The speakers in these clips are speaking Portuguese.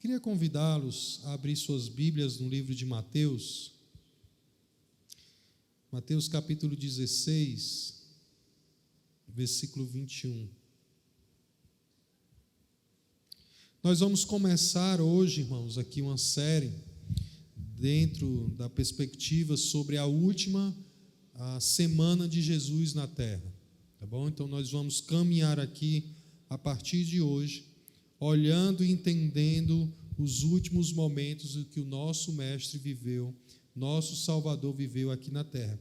Queria convidá-los a abrir suas Bíblias no livro de Mateus, Mateus capítulo 16, versículo 21. Nós vamos começar hoje, irmãos, aqui uma série dentro da perspectiva sobre a última semana de Jesus na terra, tá bom? Então nós vamos caminhar aqui a partir de hoje, olhando e entendendo os últimos momentos que o nosso Mestre viveu, nosso Salvador viveu aqui na terra.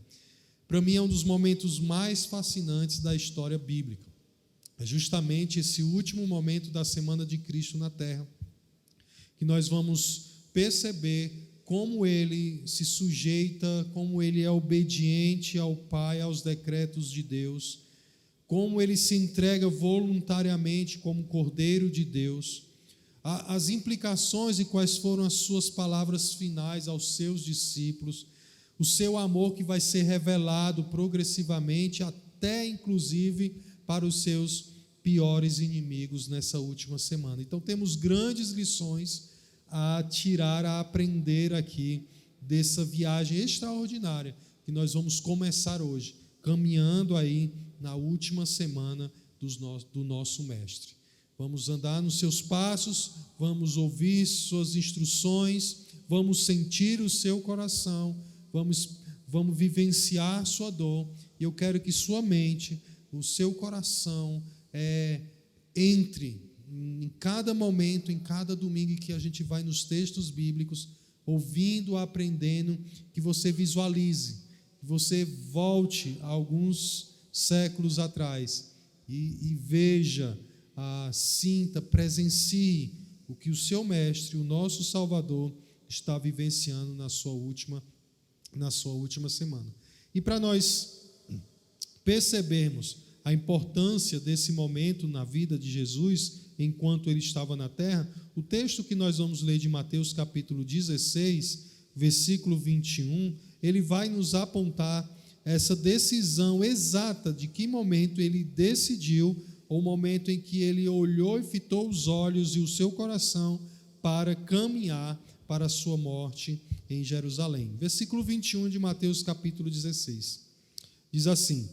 Para mim é um dos momentos mais fascinantes da história bíblica. É justamente esse último momento da semana de Cristo na terra, que nós vamos perceber como ele se sujeita, como ele é obediente ao Pai, aos decretos de Deus, como ele se entrega voluntariamente como Cordeiro de Deus, as implicações e quais foram as suas palavras finais aos seus discípulos, o seu amor que vai ser revelado progressivamente, até inclusive para os seus piores inimigos nessa última semana. Então temos grandes lições a tirar, a aprender aqui dessa viagem extraordinária que nós vamos começar hoje, caminhando aí na última semana do nosso Mestre. Vamos andar nos seus passos, vamos ouvir suas instruções, vamos sentir o seu coração, vamos vivenciar sua dor. E eu quero que sua mente, o seu coração, entre em cada momento, em cada domingo que a gente vai nos textos bíblicos, ouvindo, aprendendo, que você visualize, que você volte a alguns séculos atrás e veja, sinta, presencie o que o seu Mestre, o nosso Salvador, está vivenciando na sua última semana. E para nós percebermos a importância desse momento na vida de Jesus, enquanto ele estava na terra, o texto que nós vamos ler de Mateus capítulo 16, versículo 21, ele vai nos apontar essa decisão exata de que momento ele decidiu, o momento em que ele olhou e fitou os olhos e o seu coração para caminhar para a sua morte em Jerusalém. Versículo 21 de Mateus capítulo 16. Diz assim: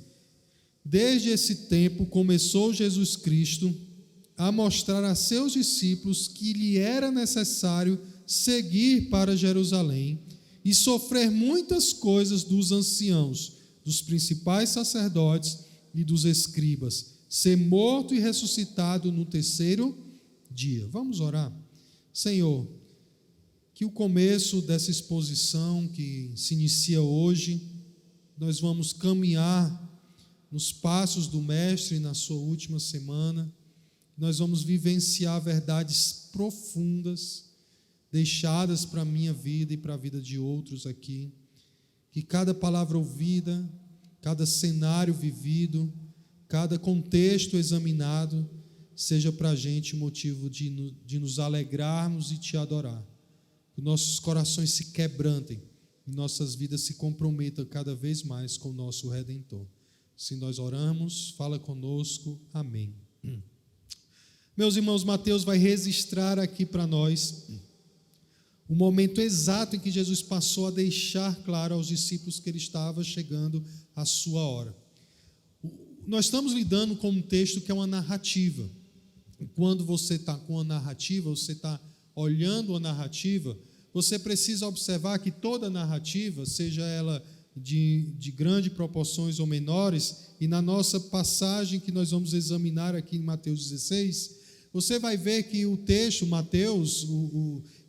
Desde esse tempo começou Jesus Cristo a mostrar a seus discípulos que lhe era necessário seguir para Jerusalém e sofrer muitas coisas dos anciãos, dos principais sacerdotes e dos escribas, ser morto e ressuscitado no terceiro dia. Vamos orar. Senhor, que o começo dessa exposição que se inicia hoje, nós vamos caminhar nos passos do Mestre na sua última semana, nós vamos vivenciar verdades profundas, deixadas para a minha vida e para a vida de outros aqui, que cada palavra ouvida, cada cenário vivido, cada contexto examinado, seja para a gente motivo de nos alegrarmos e te adorar, que nossos corações se quebrantem, e nossas vidas se comprometam cada vez mais com o nosso Redentor. Se nós oramos, fala conosco. Amém. Meus irmãos, Mateus vai registrar aqui para nós o momento exato em que Jesus passou a deixar claro aos discípulos que ele estava chegando à sua hora. Nós estamos lidando com um texto que é uma narrativa. E quando você está com a narrativa, você está olhando a narrativa, você precisa observar que toda narrativa, seja ela de grandes proporções ou menores, e na nossa passagem que nós vamos examinar aqui em Mateus 16, você vai ver que o texto, Mateus,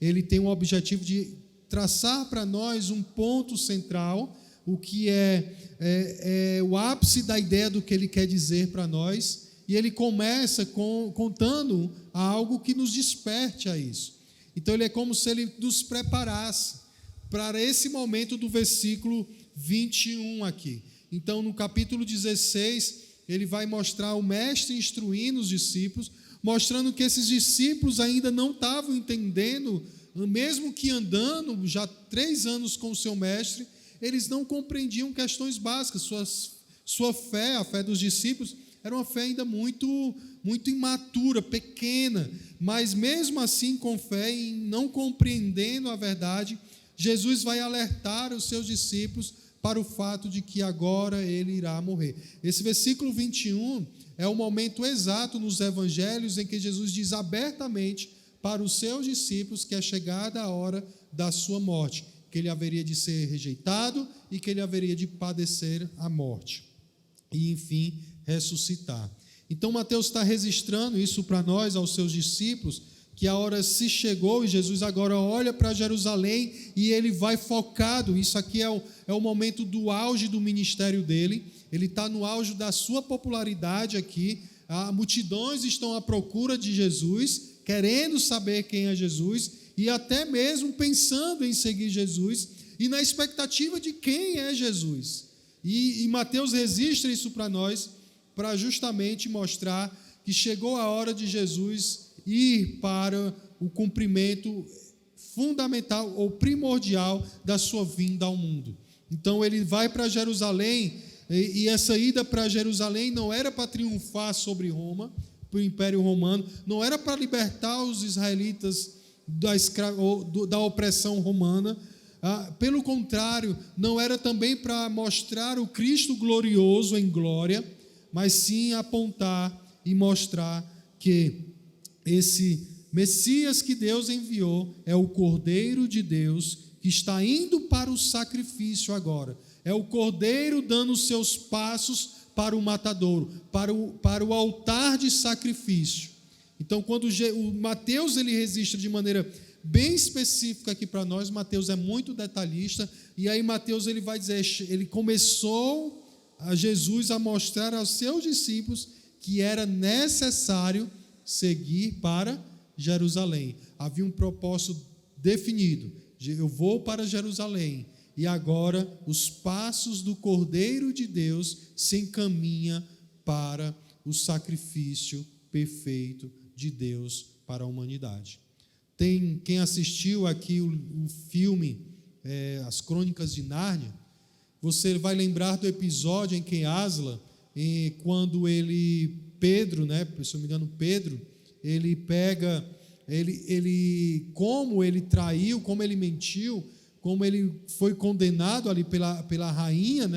ele tem o objetivo de traçar para nós um ponto central, o que é o ápice da ideia do que ele quer dizer para nós, e ele começa contando algo que nos desperte a isso. Então ele é como se ele nos preparasse para esse momento do versículo 21 aqui. Então no capítulo 16, ele vai mostrar o Mestre instruindo os discípulos, mostrando que esses discípulos ainda não estavam entendendo, mesmo que andando já 3 anos com o seu Mestre, eles não compreendiam questões básicas, sua fé, a fé dos discípulos, era uma fé ainda muito, muito imatura, pequena, mas mesmo assim com fé e não compreendendo a verdade, Jesus vai alertar os seus discípulos para o fato de que agora ele irá morrer. Esse versículo 21 é o momento exato nos evangelhos em que Jesus diz abertamente para os seus discípulos que é chegada a hora da sua morte, que ele haveria de ser rejeitado e que ele haveria de padecer a morte e, enfim, ressuscitar. Então, Mateus está registrando isso para nós, aos seus discípulos, que a hora se chegou e Jesus agora olha para Jerusalém e ele vai focado. Isso aqui é o momento do auge do ministério dele. Ele está no auge da sua popularidade aqui. Multidões estão à procura de Jesus, querendo saber quem é Jesus e até mesmo pensando em seguir Jesus e na expectativa de quem é Jesus. E Mateus registra isso para nós, para justamente mostrar que chegou a hora de Jesus ir para o cumprimento fundamental ou primordial da sua vinda ao mundo. Então ele vai para Jerusalém, e essa ida para Jerusalém não era para triunfar sobre Roma, para o Império Romano, não era para libertar os israelitas da opressão romana, pelo contrário, não era também para mostrar o Cristo glorioso em glória, mas sim apontar e mostrar que esse Messias que Deus enviou é o Cordeiro de Deus que está indo para o sacrifício agora. É o Cordeiro dando os seus passos para o matadouro, para o altar de sacrifício. Então, quando o Mateus ele registra de maneira bem específica aqui para nós, Mateus é muito detalhista, e aí Mateus ele vai dizer, ele começou a Jesus a mostrar aos seus discípulos que era necessário seguir para Jerusalém. Havia um propósito definido, eu vou para Jerusalém, e agora os passos do Cordeiro de Deus se encaminham para o sacrifício perfeito de Deus para a humanidade. Tem quem assistiu aqui o filme As Crônicas de Nárnia, você vai lembrar do episódio em que Aslan, quando Pedro, se não me engano, Pedro, ele pega, como ele traiu, como ele mentiu, como ele foi condenado ali pela rainha,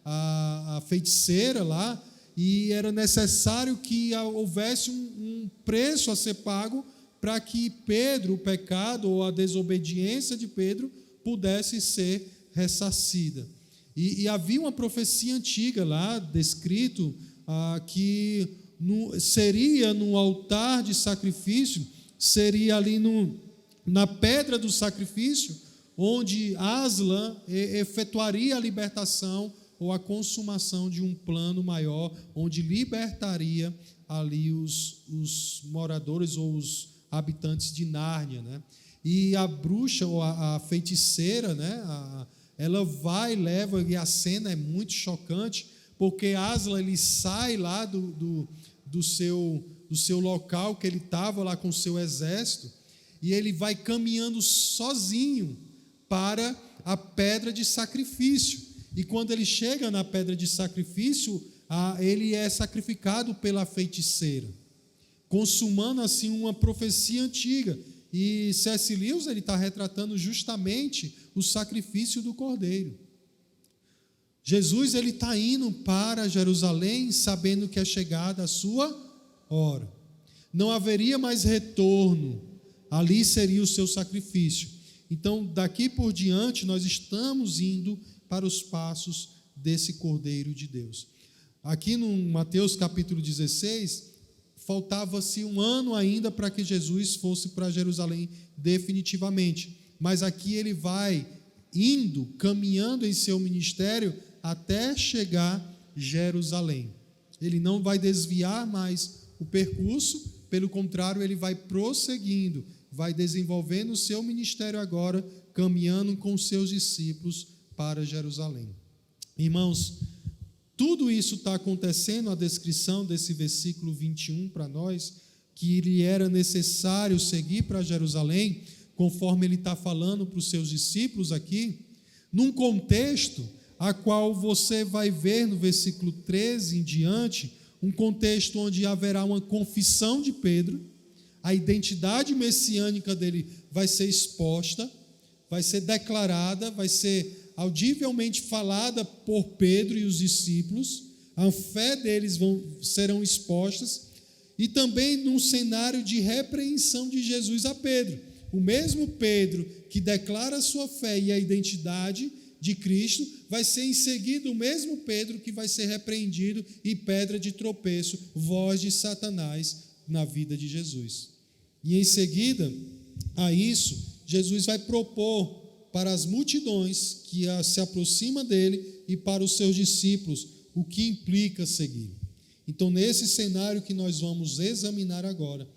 a feiticeira lá, e era necessário que houvesse um preço a ser pago para que Pedro, o pecado ou a desobediência de Pedro, pudesse ser ressarcida. E havia uma profecia antiga lá, descrito, que seria no altar de sacrifício, seria ali na pedra do sacrifício, onde Aslan efetuaria a libertação ou a consumação de um plano maior, onde libertaria ali os moradores ou os habitantes de Nárnia, E a bruxa ou a feiticeira, ela leva, e a cena é muito chocante, porque Aslan ele sai lá do seu local que ele estava lá com o seu exército, e ele vai caminhando sozinho para a pedra de sacrifício. E quando ele chega na pedra de sacrifício, ele é sacrificado pela feiticeira, consumando assim uma profecia antiga. E C.S. Lewis ele está retratando justamente o sacrifício do Cordeiro. Jesus ele está indo para Jerusalém, sabendo que é chegada a sua hora. Não haveria mais retorno. Ali seria o seu sacrifício. Então, daqui por diante, nós estamos indo para os passos desse Cordeiro de Deus. Aqui no Mateus capítulo 16, faltava-se um ano ainda para que Jesus fosse para Jerusalém definitivamente. Mas aqui ele vai indo, caminhando em seu ministério até chegar a Jerusalém. Ele não vai desviar mais o percurso, pelo contrário, ele vai prosseguindo, vai desenvolvendo o seu ministério agora, caminhando com seus discípulos para Jerusalém. Irmãos, tudo isso está acontecendo, a descrição desse versículo 21 para nós, que lhe era necessário seguir para Jerusalém, conforme ele está falando para os seus discípulos aqui, num contexto a qual você vai ver no versículo 13 em diante, um contexto onde haverá uma confissão de Pedro, a identidade messiânica dele vai ser exposta, vai ser declarada, vai ser audivelmente falada por Pedro e os discípulos, a fé deles serão expostas, e também num cenário de repreensão de Jesus a Pedro. O mesmo Pedro que declara a sua fé e a identidade de Cristo, vai ser em seguida o mesmo Pedro que vai ser repreendido e pedra de tropeço, voz de Satanás na vida de Jesus. E em seguida a isso, Jesus vai propor para as multidões que se aproximam dele e para os seus discípulos o que implica seguir. Então, nesse cenário que nós vamos examinar agora,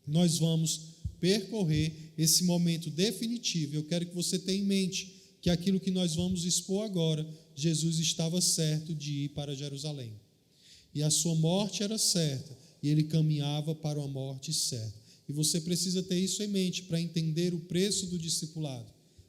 nós vamos percorrer esse momento definitivo. Eu quero que você tenha em mente que aquilo que nós vamos expor agora, Jesus estava certo de ir para Jerusalém. E a sua morte era certa, e ele caminhava para uma morte certa. E você precisa ter isso em mente para entender o preço do discipulado,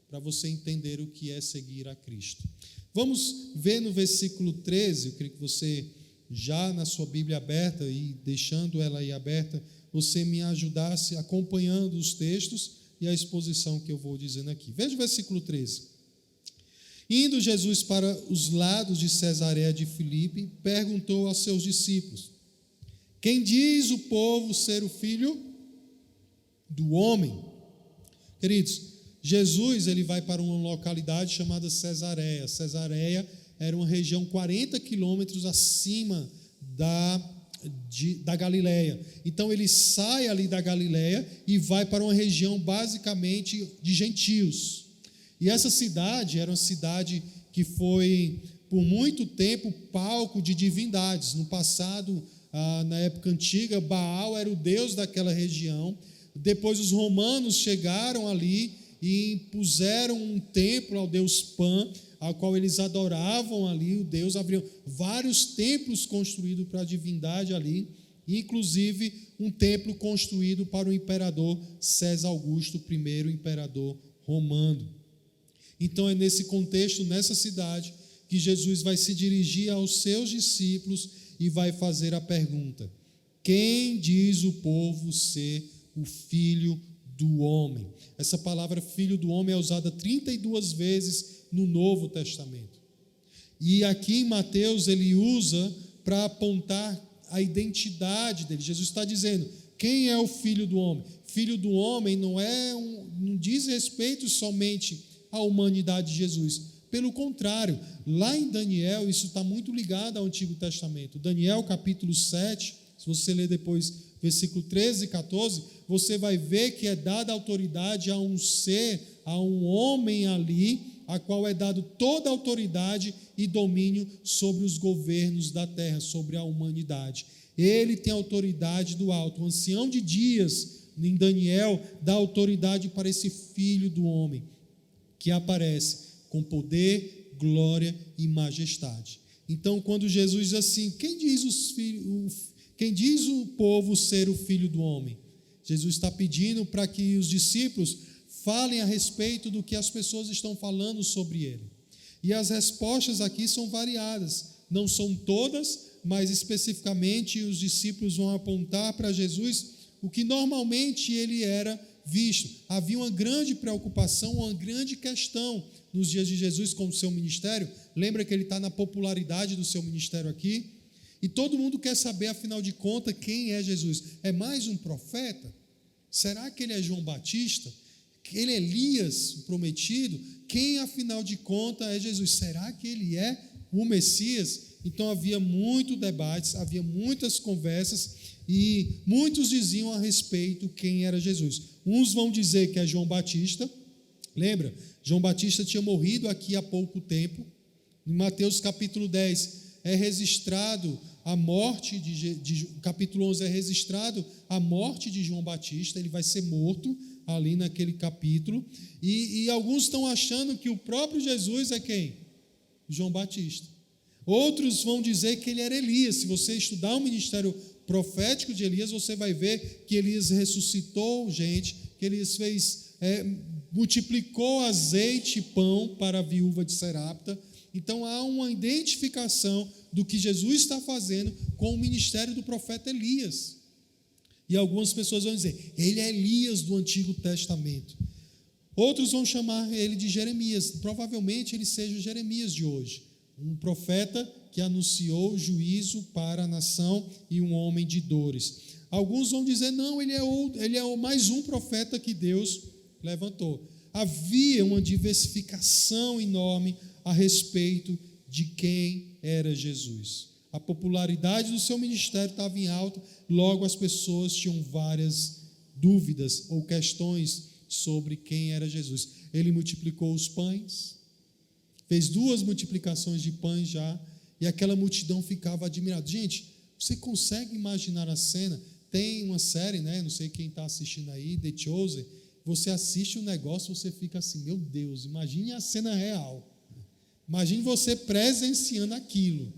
para você entender o que é seguir a Cristo. Vamos ver no versículo 13, eu queria que você, já na sua Bíblia aberta e deixando ela aí aberta, você me ajudasse acompanhando os textos e a exposição que eu vou dizendo aqui. Veja o versículo 13. Indo Jesus para os lados de Cesareia de Filipe, perguntou aos seus discípulos: quem diz o povo ser o filho do homem? Queridos, Jesus ele vai para uma localidade chamada Cesareia. Cesareia era uma região 40 quilômetros acima da Galileia. Então ele sai ali da Galileia e vai para uma região basicamente de gentios. E essa cidade era uma cidade que foi por muito tempo palco de divindades. No passado, na época antiga, Baal era o deus daquela região. Depois os romanos chegaram ali e impuseram um templo ao deus Pan, ao qual eles adoravam ali o Deus. Haviam vários templos construídos para a divindade ali, inclusive um templo construído para o imperador César Augusto, o primeiro imperador romano. Então é nesse contexto, nessa cidade, que Jesus vai se dirigir aos seus discípulos e vai fazer a pergunta: quem diz o povo ser o filho do homem? Essa palavra filho do homem é usada 32 vezes no Novo Testamento. E aqui em Mateus ele usa para apontar a identidade dele. Jesus está dizendo: quem é o filho do homem? Filho do homem não diz respeito somente à humanidade de Jesus. Pelo contrário, lá em Daniel, isso está muito ligado ao Antigo Testamento. Daniel capítulo 7, se você ler depois versículo 13 e 14, você vai ver que é dada autoridade a um ser, a um homem ali, a qual é dado toda a autoridade e domínio sobre os governos da terra, sobre a humanidade. Ele tem autoridade do alto. O ancião de dias, em Daniel, dá autoridade para esse filho do homem, que aparece com poder, glória e majestade. Então, quando Jesus diz assim: quem diz o povo ser o filho do homem? Jesus está pedindo para que os discípulos falem a respeito do que as pessoas estão falando sobre ele. E as respostas aqui são variadas, não são todas, mas especificamente os discípulos vão apontar para Jesus o que normalmente ele era visto. Havia uma grande preocupação, uma grande questão nos dias de Jesus com o seu ministério. Lembra que ele está na popularidade do seu ministério aqui? E todo mundo quer saber, afinal de contas, quem é Jesus. É mais um profeta? Será que ele é João Batista? Ele é Elias, o prometido? Quem, afinal de contas, é Jesus? Será que ele é o Messias? Então havia muitos debates, havia muitas conversas, e muitos diziam a respeito quem era Jesus. Uns vão dizer que é João Batista. Lembra? João Batista tinha morrido aqui há pouco tempo. Em Mateus capítulo 10 é registrado a morte capítulo 11 é registrado a morte de João Batista. Ele vai ser morto ali naquele capítulo. E alguns estão achando que o próprio Jesus é quem? João Batista. Outros vão dizer que ele era Elias. Se você estudar o ministério profético de Elias, você vai ver que Elias ressuscitou gente, que Elias multiplicou azeite e pão para a viúva de Sarepta. Então há uma identificação do que Jesus está fazendo com o ministério do profeta Elias. E algumas pessoas vão dizer, ele é Elias do Antigo Testamento. Outros vão chamar ele de Jeremias. Provavelmente ele seja Jeremias de hoje, um profeta que anunciou juízo para a nação e um homem de dores. Alguns vão dizer, não, ele é mais um profeta que Deus levantou. Havia uma diversificação enorme a respeito de quem era Jesus. A popularidade do seu ministério estava em alta, logo as pessoas tinham várias dúvidas ou questões sobre quem era Jesus. Ele multiplicou os pães, fez 2 multiplicações de pães já, e aquela multidão ficava admirada. Gente, você consegue imaginar a cena? Tem uma série, né? Não sei quem está assistindo aí, The Chosen. Você assiste o negócio, você fica assim, meu Deus, imagine a cena real. Imagine você presenciando aquilo.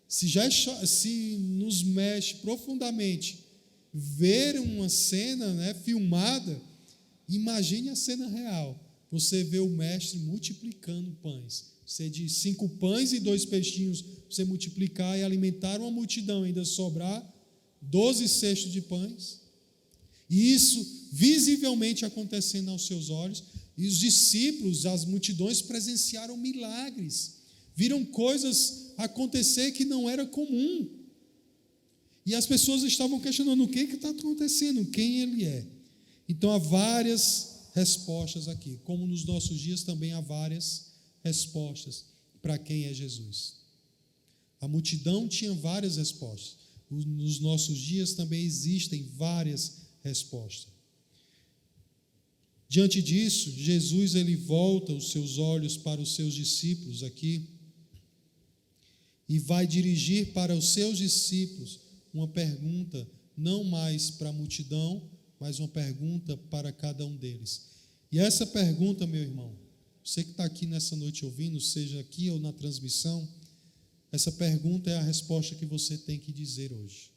Se nos mexe profundamente ver uma cena, né, filmada, imagine a cena real. Você vê o mestre multiplicando pães. Você de 5 pães e 2 peixinhos, você multiplicar e alimentar uma multidão, ainda sobrar 12 cestos de pães. E isso visivelmente acontecendo aos seus olhos. E os discípulos, as multidões presenciaram milagres. Viram coisas acontecer que não era comum. E as pessoas estavam questionando o que está acontecendo, quem ele é. Então há várias respostas aqui. Como nos nossos dias também há várias respostas para quem é Jesus. A multidão tinha várias respostas. Nos nossos dias também existem várias respostas. Diante disso, Jesus ele volta os seus olhos para os seus discípulos aqui e vai dirigir para os seus discípulos uma pergunta, não mais para a multidão, mas uma pergunta para cada um deles. E essa pergunta, meu irmão, você que está aqui nessa noite ouvindo, seja aqui ou na transmissão, essa pergunta é a resposta que você tem que dizer hoje.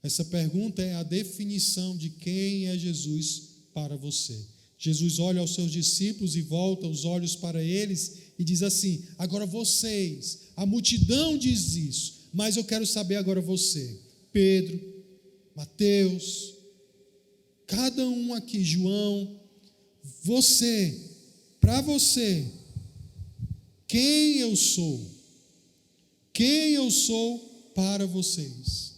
Essa pergunta é a definição de quem é Jesus para você. Jesus olha aos seus discípulos e volta os olhos para eles e diz assim, agora vocês, a multidão diz isso, mas eu quero saber agora você, Pedro, Mateus, cada um aqui, João, você, para você, quem eu sou? Quem eu sou para vocês?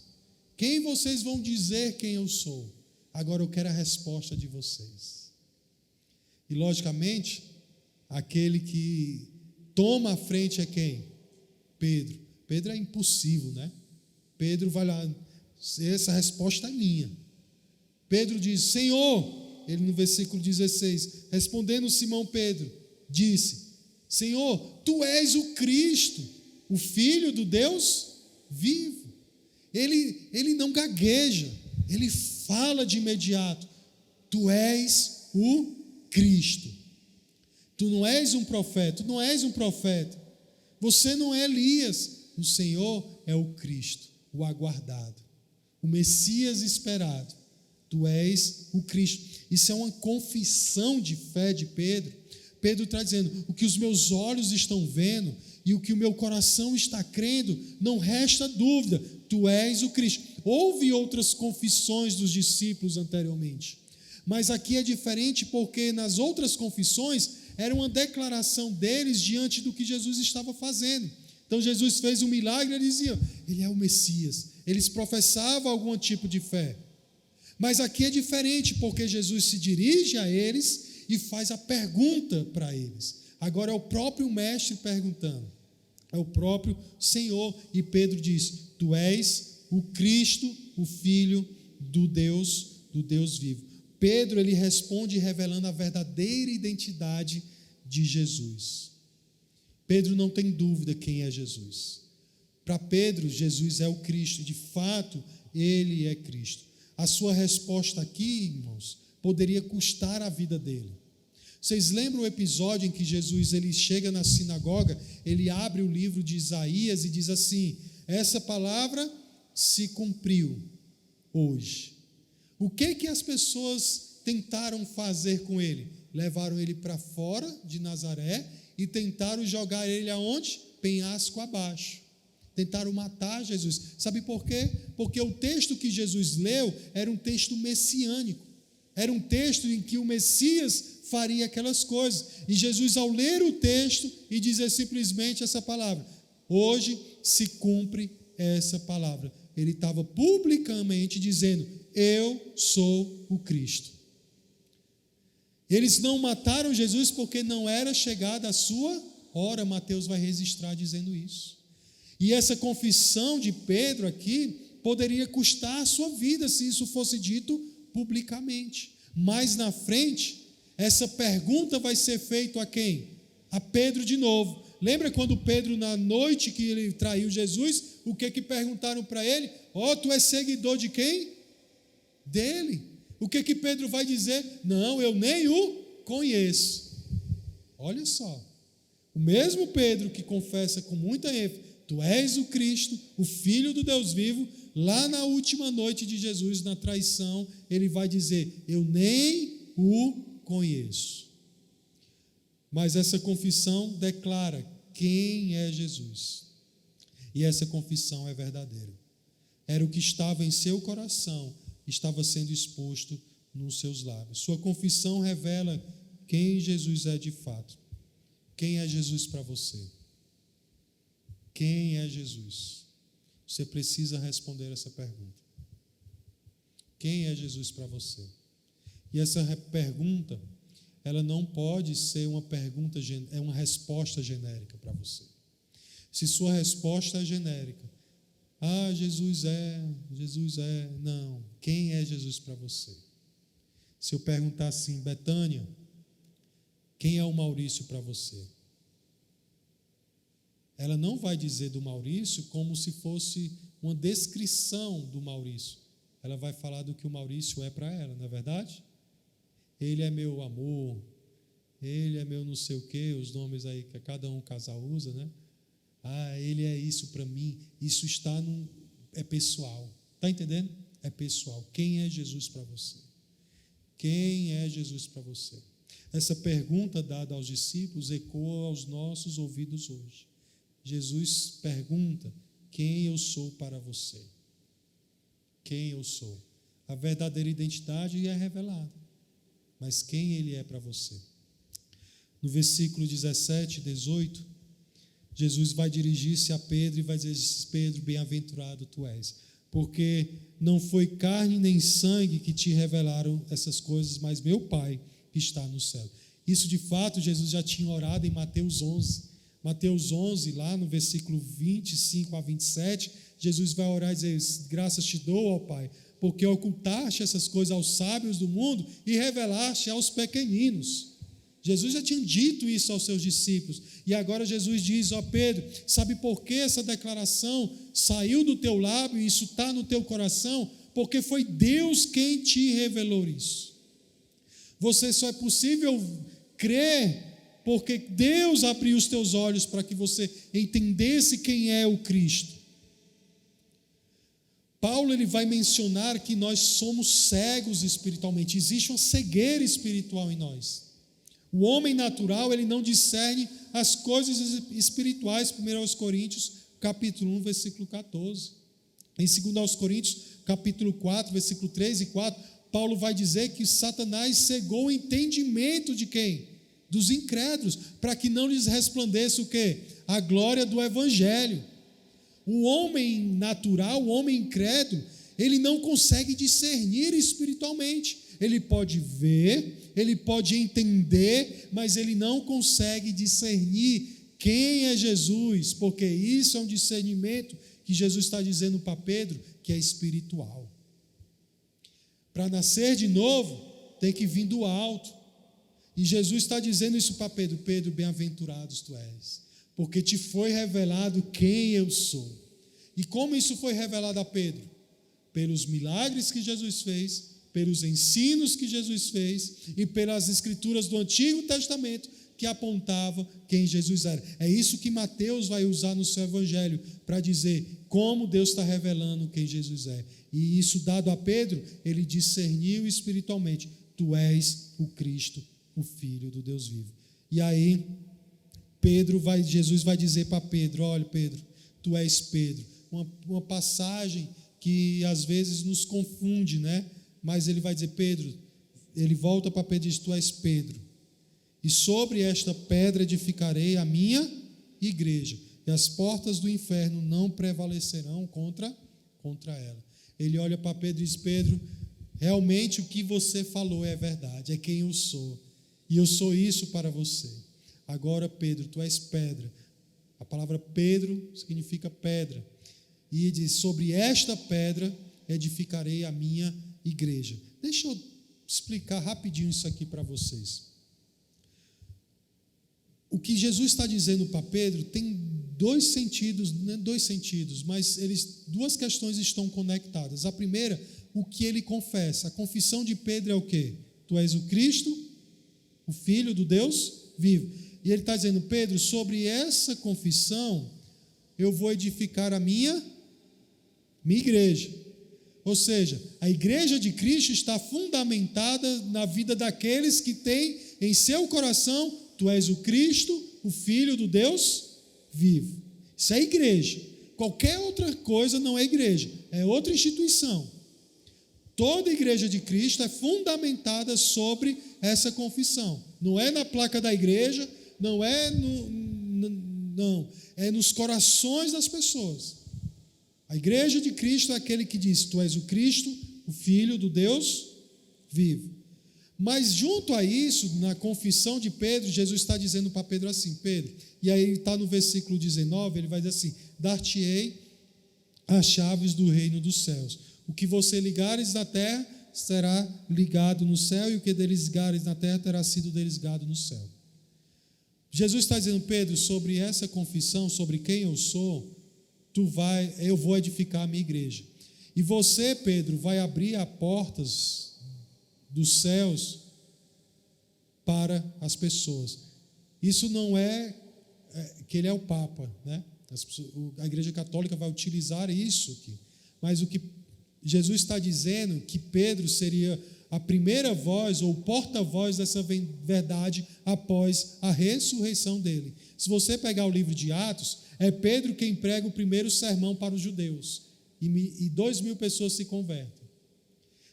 Quem vocês vão dizer quem eu sou? Agora eu quero a resposta de vocês. E logicamente, aquele que toma a frente é quem? Pedro. Pedro é impulsivo, né? Pedro vai lá, essa resposta é minha. Pedro diz, Senhor, ele no versículo 16, respondendo Simão Pedro, disse, Senhor, tu és o Cristo, o Filho do Deus vivo. Ele não gagueja, ele fala de imediato, tu és o Cristo. Tu não és um profeta, você não é Elias, o Senhor é o Cristo, o aguardado, o Messias esperado, tu és o Cristo. Isso é uma confissão de fé de Pedro. Pedro está dizendo, o que os meus olhos estão vendo e o que o meu coração está crendo, não resta dúvida, tu és o Cristo. Houve outras confissões dos discípulos anteriormente, mas aqui é diferente porque nas outras confissões era uma declaração deles diante do que Jesus estava fazendo. Então Jesus fez um milagre e eles diziam, ele é o Messias. Eles professavam algum tipo de fé. Mas aqui é diferente porque Jesus se dirige a eles e faz a pergunta para eles. Agora é o próprio mestre perguntando, é o próprio Senhor. E Pedro diz, tu és o Cristo, o Filho do Deus vivo. Pedro ele responde revelando a verdadeira identidade de Jesus. Pedro não tem dúvida quem é Jesus. Para Pedro, Jesus é o Cristo, de fato, ele é Cristo. A sua resposta aqui, irmãos, poderia custar a vida dele. Vocês lembram o episódio em que Jesus ele chega na sinagoga, ele abre o livro de Isaías e diz assim, essa palavra se cumpriu hoje. O que as pessoas tentaram fazer com ele? Levaram ele para fora de Nazaré e tentaram jogar ele aonde? Penhasco abaixo. Tentaram matar Jesus. Sabe por quê? Porque o texto que Jesus leu era um texto messiânico. Era um texto em que o Messias faria aquelas coisas. E Jesus, ao ler o texto e dizer simplesmente essa palavra, hoje se cumpre essa palavra. Ele estava publicamente dizendo, eu sou o Cristo. Eles não mataram Jesus porque não era chegada a sua hora. Mateus vai registrar dizendo isso. E essa confissão de Pedro aqui poderia custar a sua vida se isso fosse dito publicamente. Mais na frente, essa pergunta vai ser feita a quem? A Pedro de novo. Lembra quando Pedro, na noite que ele traiu Jesus, o que perguntaram para ele? Tu és seguidor de quem? Dele. O que Pedro vai dizer? Não, eu nem o conheço. Olha só. O mesmo Pedro que confessa com muita ênfase, tu és o Cristo, o Filho do Deus vivo, lá na última noite de Jesus, na traição, ele vai dizer, eu nem o conheço. Mas essa confissão declara quem é Jesus. E essa confissão é verdadeira. Era o que estava em seu coração, estava sendo exposto nos seus lábios. Sua confissão revela quem Jesus é de fato. Quem é Jesus para você? Quem é Jesus? Você precisa responder essa pergunta. Quem é Jesus para você? E essa pergunta, ela não pode ser uma pergunta, é uma resposta genérica para você. Se sua resposta é genérica, Jesus é, não. Quem é Jesus para você? Se eu perguntar assim, Betânia, quem é o Maurício para você? Ela não vai dizer do Maurício como se fosse uma descrição do Maurício. Ela vai falar do que o Maurício é para ela, não é verdade? Ele é meu amor, ele é meu não sei o quê, os nomes aí que cada casal usa, né? Ele é isso para mim. Isso é pessoal. Está entendendo? É pessoal. Quem é Jesus para você? Quem é Jesus para você? Essa pergunta dada aos discípulos ecoa aos nossos ouvidos hoje. Jesus pergunta, quem eu sou para você? Quem eu sou? A verdadeira identidade é revelada, mas quem ele é para você? No versículo 17 e 18, Jesus vai dirigir-se a Pedro e vai dizer, Pedro, bem-aventurado tu és, porque não foi carne nem sangue que te revelaram essas coisas, mas meu Pai que está no céu. Isso de fato Jesus já tinha orado em Mateus 11. Mateus 11, lá no versículo 25 a 27, Jesus vai orar e dizer, graças te dou, ó Pai, porque ocultaste essas coisas aos sábios do mundo e revelaste aos pequeninos. Jesus já tinha dito isso aos seus discípulos, e agora Jesus diz, ó Pedro, sabe por que essa declaração saiu do teu lábio e isso está no teu coração? Porque foi Deus quem te revelou isso. Você só é possível crer porque Deus abriu os teus olhos para que você entendesse quem é o Cristo. Paulo ele vai mencionar que nós somos cegos espiritualmente, existe uma cegueira espiritual em nós. O homem natural ele não discerne as coisas espirituais, 1 Coríntios, capítulo 1, versículo 14. Em 2 Coríntios, capítulo 4, versículo 3 e 4, Paulo vai dizer que Satanás cegou o entendimento de quem? Dos incrédulos, para que não lhes resplandeça o quê? A glória do Evangelho. O homem natural, o homem incrédulo, ele não consegue discernir espiritualmente. Ele pode ver, ele pode entender, mas ele não consegue discernir quem é Jesus, porque isso é um discernimento que Jesus está dizendo para Pedro, que é espiritual. Para nascer de novo, tem que vir do alto. E Jesus está dizendo isso para Pedro, Pedro, bem-aventurados tu és, porque te foi revelado quem eu sou. E como isso foi revelado a Pedro? Pelos milagres que Jesus fez, pelos ensinos que Jesus fez e pelas escrituras do Antigo Testamento que apontavam quem Jesus era. É isso que Mateus vai usar no seu evangelho para dizer como Deus está revelando quem Jesus é. E isso dado a Pedro, ele discerniu espiritualmente, tu és o Cristo, o Filho do Deus vivo. E aí, Jesus vai dizer para Pedro: olha, Pedro, tu és Pedro. Uma passagem que às vezes nos confunde, né? Mas ele vai dizer: Pedro, ele volta para Pedro e diz: tu és Pedro, e sobre esta pedra edificarei a minha igreja, e as portas do inferno não prevalecerão contra ela. Ele olha para Pedro e diz: Pedro, realmente o que você falou é verdade, é quem eu sou, e eu sou isso para você. Agora, Pedro, tu és pedra. A palavra Pedro significa pedra. E diz: sobre esta pedra edificarei a minha igreja. Deixa eu explicar rapidinho isso aqui para vocês. O que Jesus está dizendo para Pedro tem dois sentidos, mas duas questões estão conectadas. A primeira, o que ele confessa. A confissão de Pedro é o quê? Tu és o Cristo, o Filho do Deus vivo. E ele está dizendo: Pedro, sobre essa confissão, eu vou edificar a minha igreja. Ou seja, a igreja de Cristo está fundamentada na vida daqueles que têm em seu coração: tu és o Cristo, o Filho do Deus vivo. Isso é igreja. Qualquer outra coisa não é igreja, é outra instituição. Toda igreja de Cristo é fundamentada sobre essa confissão. Não é na placa da igreja, não é é nos corações das pessoas. A igreja de Cristo é aquele que diz: tu és o Cristo, o Filho do Deus vivo. Mas junto a isso, na confissão de Pedro, Jesus está dizendo para Pedro assim: Pedro, e aí está no versículo 19, ele vai dizer assim: dar-te-ei as chaves do reino dos céus. O que você ligares na terra será ligado no céu, e o que desligares na terra terá sido desligado no céu. Jesus está dizendo: Pedro, sobre essa confissão, sobre quem eu sou, eu vou edificar a minha igreja. E você, Pedro, vai abrir as portas dos céus para as pessoas. Isso não é que ele é o Papa, né? A Igreja Católica vai utilizar isso aqui. Mas o que Jesus está dizendo, que Pedro seria a primeira voz ou porta-voz dessa verdade após a ressurreição dele. Se você pegar o livro de Atos, é Pedro quem prega o primeiro sermão para os judeus, e 2.000 pessoas se convertem.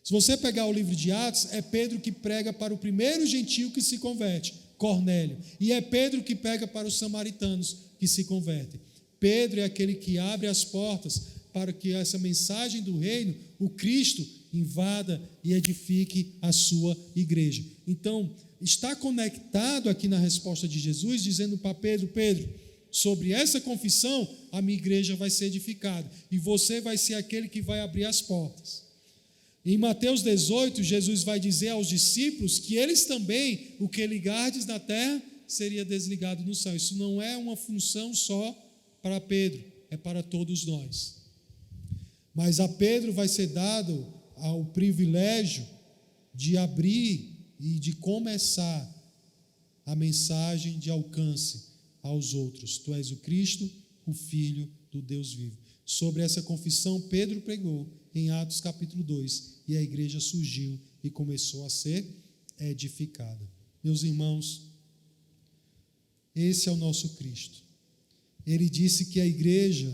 Se você pegar o livro de Atos, é Pedro que prega para o primeiro gentio que se converte, Cornélio, e é Pedro que prega para os samaritanos que se convertem. Pedro é aquele que abre as portas para que essa mensagem do reino, o Cristo, invada e edifique a sua igreja. Então, está conectado aqui na resposta de Jesus, dizendo para Pedro: Pedro, sobre essa confissão, a minha igreja vai ser edificada, e você vai ser aquele que vai abrir as portas. Em Mateus 18, Jesus vai dizer aos discípulos que eles também, o que ligardes na terra, seria desligado no céu. Isso não é uma função só para Pedro, é para todos nós. Mas a Pedro vai ser dado o privilégio de abrir e de começar a mensagem de alcance aos outros. Tu és o Cristo, o Filho do Deus vivo. Sobre essa confissão, Pedro pregou em Atos capítulo 2, e a igreja surgiu e começou a ser edificada. Meus irmãos, esse é o nosso Cristo. Ele disse que a igreja,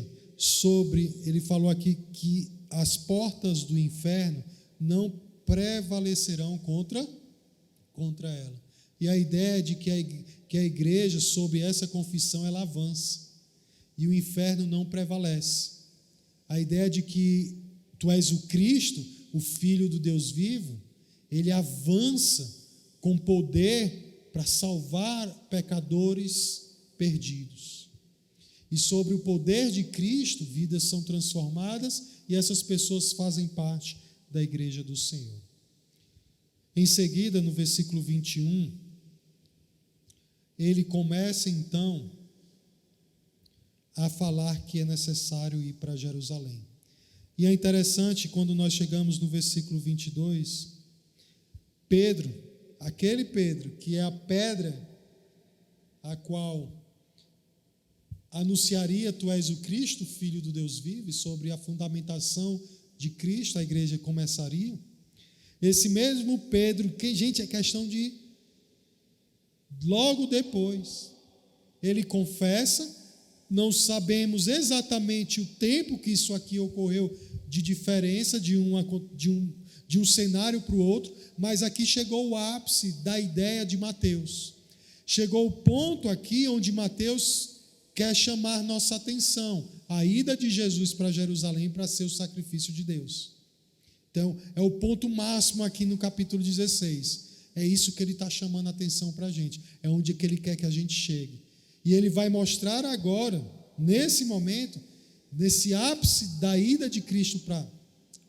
ele falou aqui que as portas do inferno não prevalecerão contra ela. E a ideia é de que a igreja, sob essa confissão, ela avança, e o inferno não prevalece. A ideia de que tu és o Cristo, o Filho do Deus vivo, ele avança com poder para salvar pecadores perdidos. E sobre o poder de Cristo, vidas são transformadas e essas pessoas fazem parte da igreja do Senhor. Em seguida, no versículo 21, ele começa então a falar que é necessário ir para Jerusalém. E é interessante, quando nós chegamos no versículo 22, Pedro, aquele Pedro que é a pedra a qual anunciaria: tu és o Cristo, Filho do Deus vivo, e sobre a fundamentação de Cristo a igreja começaria. Esse mesmo Pedro, que, gente, é questão de logo depois, ele confessa, não sabemos exatamente o tempo que isso aqui ocorreu de diferença de um cenário para o outro, mas aqui chegou o ápice da ideia de Mateus. Chegou o ponto aqui onde Mateus quer chamar nossa atenção, a ida de Jesus para Jerusalém para ser o sacrifício de Deus. Então, é o ponto máximo aqui no capítulo 16. É isso que ele está chamando a atenção para a gente. É onde que ele quer que a gente chegue. E ele vai mostrar agora, nesse momento, nesse ápice da ida de Cristo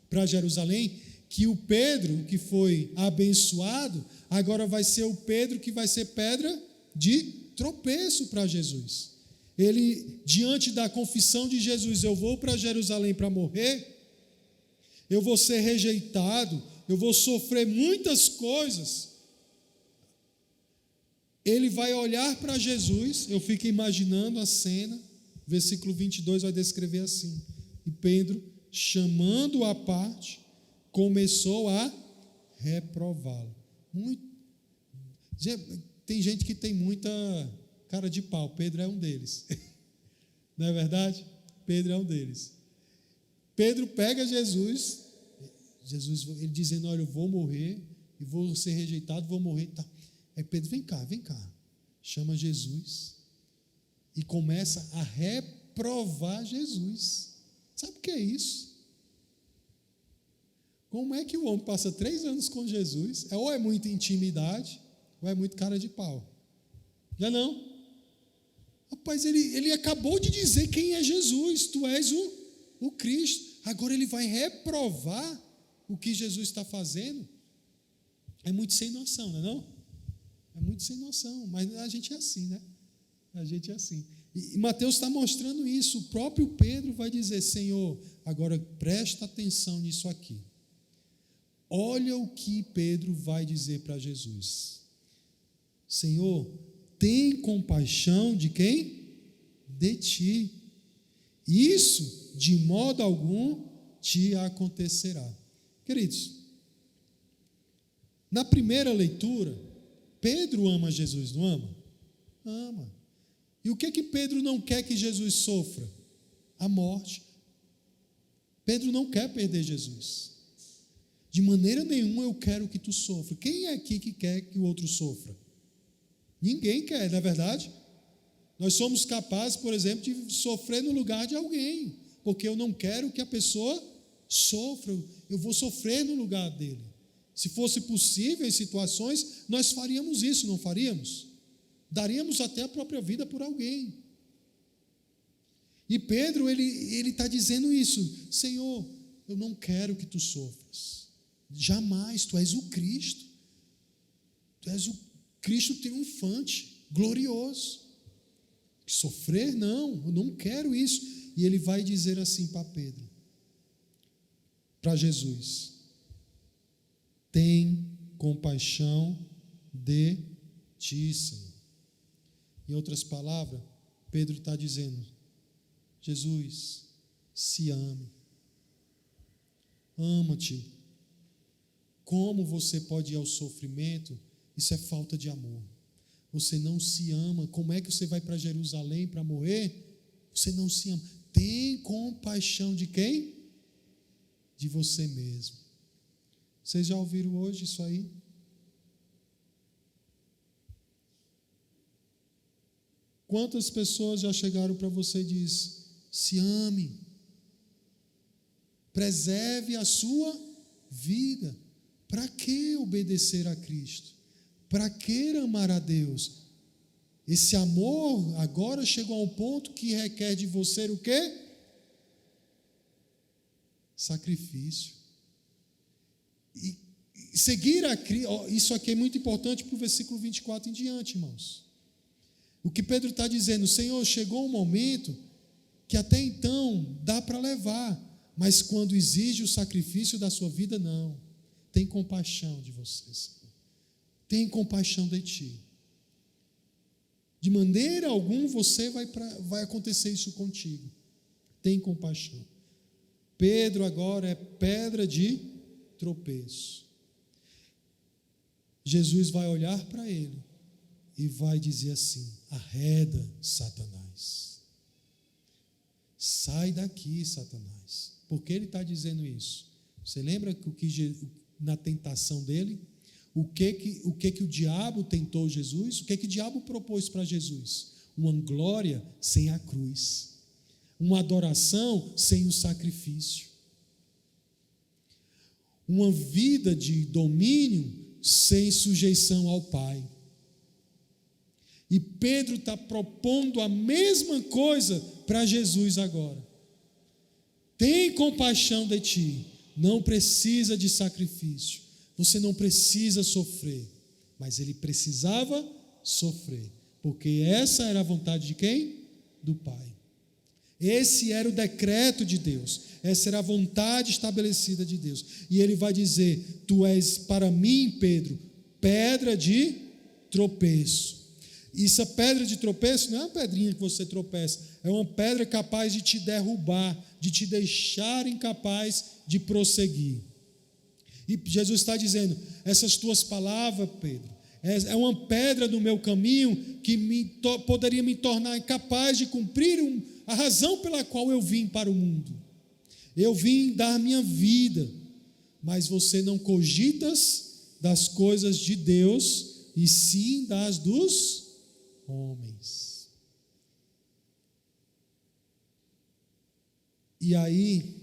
para Jerusalém, que o Pedro, que foi abençoado, agora vai ser o Pedro que vai ser pedra de tropeço para Jesus. Ele, diante da confissão de Jesus, eu vou para Jerusalém para morrer, eu vou ser rejeitado, eu vou sofrer muitas coisas. Ele vai olhar para Jesus, eu fico imaginando a cena, versículo 22 vai descrever assim: e Pedro, chamando-o à parte, começou a reprová-lo. Tem gente que tem muita cara de pau, Pedro é um deles. Não é verdade? Pedro é um deles. Pedro pega Jesus, ele dizendo: olha, eu vou morrer, e vou ser rejeitado, vou morrer. Tá. Aí Pedro, vem cá, chama Jesus e começa a reprovar Jesus. Sabe o que é isso? Como é que o homem passa 3 anos com Jesus? Ou é muita intimidade, ou é muito cara de pau. Já não? Rapaz, ele acabou de dizer quem é Jesus. Tu és o Cristo. Agora ele vai reprovar o que Jesus está fazendo. É muito sem noção, não é não? É muito sem noção, mas a gente é assim, né? A gente é assim. E Mateus está mostrando isso. O próprio Pedro vai dizer: Senhor, agora presta atenção nisso aqui. Olha o que Pedro vai dizer para Jesus. Senhor, tem compaixão de quem? De ti. Isso de modo algum te acontecerá. Queridos, na primeira leitura, Pedro ama Jesus, não ama? Ama. E o que Pedro não quer que Jesus sofra? A morte. Pedro não quer perder Jesus. De maneira nenhuma eu quero que tu sofra. Quem é aqui que quer que o outro sofra? Ninguém quer, não é verdade? Nós somos capazes, por exemplo, de sofrer no lugar de alguém, porque eu não quero que a pessoa sofra, eu vou sofrer no lugar dele. Se fosse possível em situações, nós faríamos isso, não faríamos? Daríamos até a própria vida por alguém. E Pedro, ele está dizendo isso: Senhor, eu não quero que tu sofras. Jamais, tu és o Cristo. Tu és o Cristo triunfante, glorioso. Sofrer, não, eu não quero isso. E ele vai dizer assim para Pedro, para Jesus: tem compaixão de ti, Senhor. Em outras palavras, Pedro está dizendo: Jesus, se ame. Ama-te. Como você pode ir ao sofrimento? Isso é falta de amor. Você não se ama. Como é que você vai para Jerusalém para morrer? Você não se ama. Tem compaixão de quem? De você mesmo. Vocês já ouviram hoje isso aí? Quantas pessoas já chegaram para você e dizem: se ame, preserve a sua vida. Para que obedecer a Cristo? Para que amar a Deus? Esse amor agora chegou a um ponto que requer de você o quê? Sacrifício. E seguir a Cristo, isso aqui é muito importante para o versículo 24 em diante, irmãos. O que Pedro está dizendo: Senhor, chegou um momento que até então dá para levar, mas quando exige o sacrifício da sua vida, não. Tem compaixão de você, Senhor. Tem compaixão de ti. De maneira alguma vai acontecer isso contigo. Tem compaixão. Pedro agora é pedra de tropeço. Jesus vai olhar para ele e vai dizer assim: arreda, Satanás. Sai daqui, Satanás. Por que ele está dizendo isso? Você lembra na tentação dele? O que o diabo tentou Jesus? O que o diabo propôs para Jesus? Uma glória sem a cruz. Uma adoração sem o sacrifício. Uma vida de domínio sem sujeição ao Pai. E Pedro está propondo a mesma coisa para Jesus agora. Tem compaixão de ti, não precisa de sacrifício, você não precisa sofrer, mas ele precisava sofrer, porque essa era a vontade de quem? Do Pai. Esse era o decreto de Deus, essa era a vontade estabelecida de Deus. E ele vai dizer: tu és para mim, Pedro, pedra de tropeço. E essa pedra de tropeço não é uma pedrinha que você tropeça, é uma pedra capaz de te derrubar, de te deixar incapaz de prosseguir. E Jesus está dizendo: essas tuas palavras, Pedro, é uma pedra no meu caminho que poderia me tornar incapaz de cumprir a razão pela qual eu vim para o mundo. Eu vim dar minha vida, mas você não cogitas das coisas de Deus, e sim das dos homens. E aí,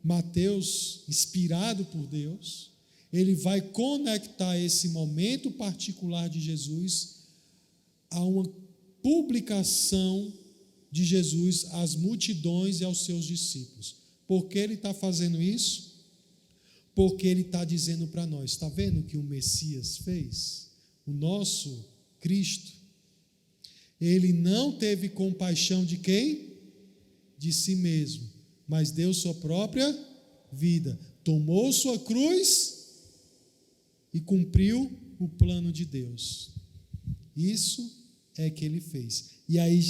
Mateus, inspirado por Deus, ele vai conectar esse momento particular de Jesus a uma publicação de Jesus às multidões e aos seus discípulos. Por que ele está fazendo isso? Porque ele está dizendo para nós: está vendo o que o Messias fez? O nosso Cristo, ele não teve compaixão de quem? De si mesmo, mas deu sua própria vida, tomou sua cruz e cumpriu o plano de Deus. Isso é que ele fez. E aí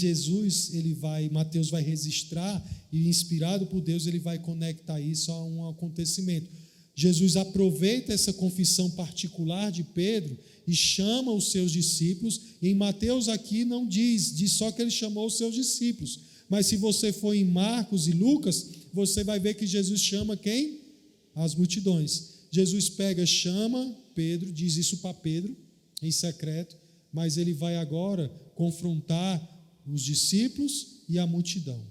Mateus vai registrar, e inspirado por Deus, ele vai conectar isso a um acontecimento. Jesus aproveita essa confissão particular de Pedro e chama os seus discípulos. Em Mateus aqui não diz só que ele chamou os seus discípulos. Mas se você for em Marcos e Lucas, você vai ver que Jesus chama quem? As multidões. Jesus chama Pedro, diz isso para Pedro, em secreto, mas ele vai agora confrontar os discípulos e a multidão.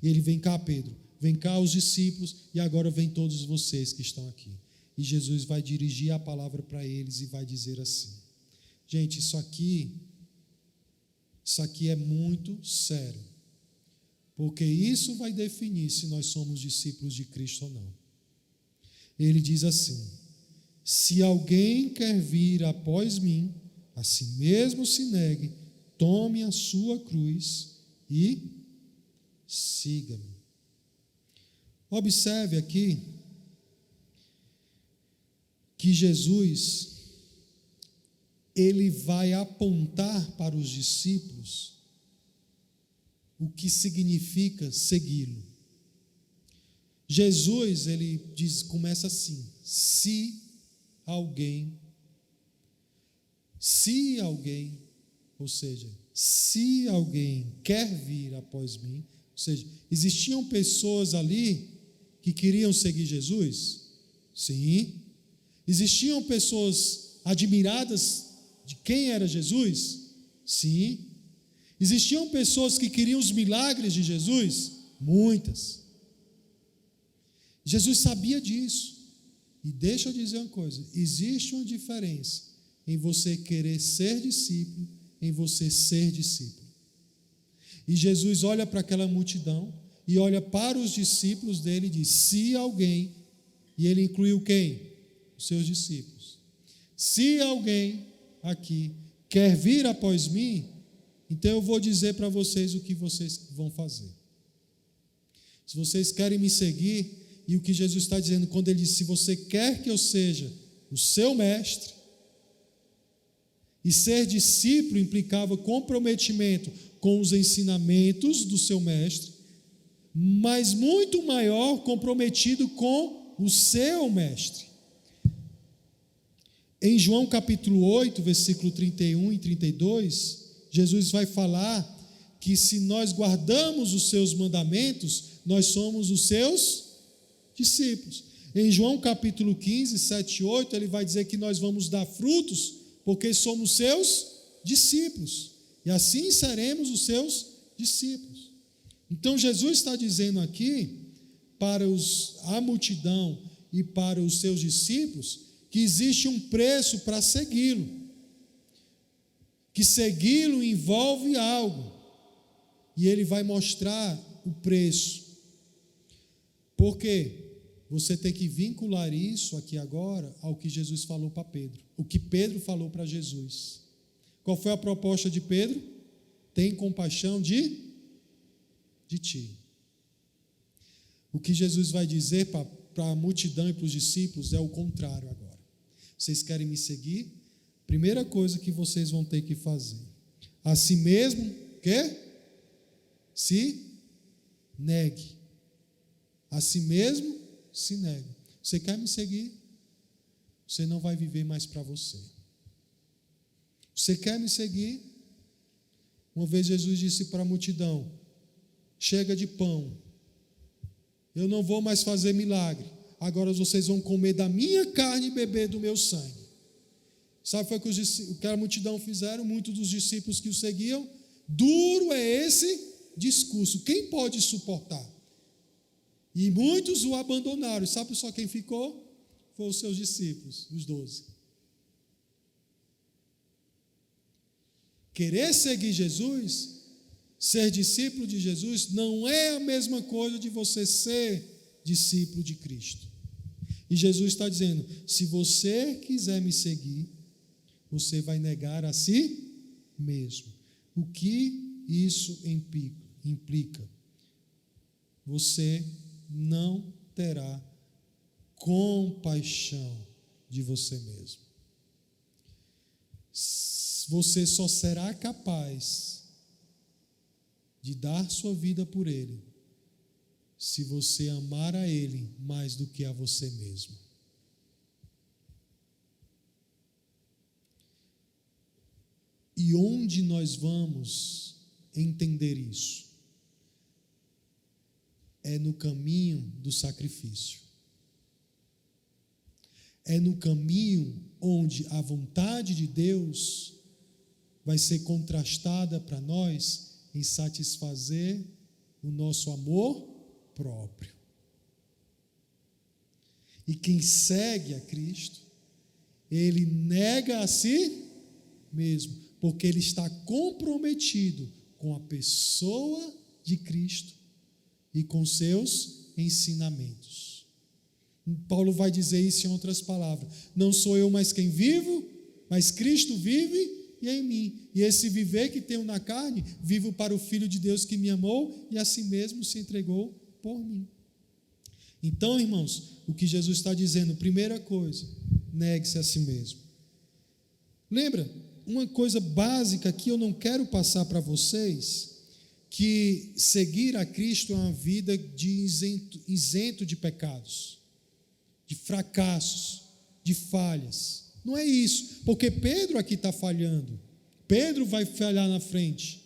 E ele: vem cá, Pedro, vem cá os discípulos, e agora vem todos vocês que estão aqui. E Jesus vai dirigir a palavra para eles e vai dizer assim: gente, isso aqui é muito sério, porque isso vai definir se nós somos discípulos de Cristo ou não. Ele diz assim: se alguém quer vir após mim, a si mesmo se negue, tome a sua cruz e siga-me. Observe aqui que Jesus, ele vai apontar para os discípulos o que significa segui-lo. Jesus, ele começa assim: se alguém, ou seja, se alguém quer vir após mim, ou seja, existiam pessoas ali que queriam seguir Jesus? Sim. Existiam pessoas admiradas de quem era Jesus? Sim. Existiam pessoas que queriam os milagres de Jesus? Muitas. Jesus sabia disso. E deixa eu dizer uma coisa: existe uma diferença em você querer ser discípulo, em você ser discípulo. E Jesus olha para aquela multidão e olha para os discípulos dele e diz: se alguém, e ele incluiu quem? Os seus discípulos. Se alguém aqui quer vir após mim, então eu vou dizer para vocês o que vocês vão fazer. Se vocês querem me seguir, e o que Jesus está dizendo quando ele diz: se você quer que eu seja o seu mestre, e ser discípulo implicava comprometimento com os ensinamentos do seu mestre, mas muito maior comprometido com o seu mestre. Em João capítulo 8, versículo 31 e 32, Jesus vai falar que se nós guardamos os seus mandamentos, nós somos os seus discípulos. Em João capítulo 15, 7 e 8, ele vai dizer que nós vamos dar frutos porque somos seus discípulos. E assim seremos os seus discípulos. Então Jesus está dizendo aqui para a multidão e para os seus discípulos que existe um preço para segui-lo. Que segui-lo envolve algo. E ele vai mostrar o preço. Por quê? Você tem que vincular isso aqui agora ao que Jesus falou para Pedro. O que Pedro falou para Jesus. Qual foi a proposta de Pedro? Tem compaixão de ti. O que Jesus vai dizer para a multidão e para os discípulos é o contrário agora. Vocês querem me seguir? Primeira coisa que vocês vão ter que fazer. A si mesmo, quê? Se negue. A si mesmo, se negue. Você quer me seguir? Você não vai viver mais para você. Você quer me seguir? Uma vez Jesus disse para a multidão: chega de pão. Eu não vou mais fazer milagre. Agora vocês vão comer da minha carne e beber do meu sangue. Sabe foi o que a multidão fizeram? Muitos dos discípulos que o seguiam. Duro é esse discurso. Quem pode suportar? E muitos o abandonaram. Sabe só quem ficou? Foram os seus discípulos, os 12. Querer seguir Jesus, ser discípulo de Jesus, não é a mesma coisa de você ser discípulo de Cristo. E Jesus está dizendo: se você quiser me seguir, você vai negar a si mesmo. O que isso implica? Você não terá compaixão de você mesmo. Você só será capaz de dar sua vida por Ele se você amar a Ele mais do que a você mesmo. E onde nós vamos entender isso? É no caminho do sacrifício. É no caminho onde a vontade de Deus vai ser contrastada para nós em satisfazer o nosso amor próprio. E quem segue a Cristo, ele nega a si mesmo, porque ele está comprometido com a pessoa de Cristo e com seus ensinamentos. Paulo vai dizer isso em outras palavras: não sou eu mais quem vivo, mas Cristo vive em mim. E esse viver que tenho na carne, vivo para o Filho de Deus que me amou e a si mesmo se entregou por mim. Então, irmãos, o que Jesus está dizendo, primeira coisa, negue-se a si mesmo. Lembra, uma coisa básica que eu não quero passar para vocês, que seguir a Cristo é uma vida de isento de pecados, de fracassos, de falhas. Não é isso, porque Pedro aqui está falhando. Pedro vai falhar na frente.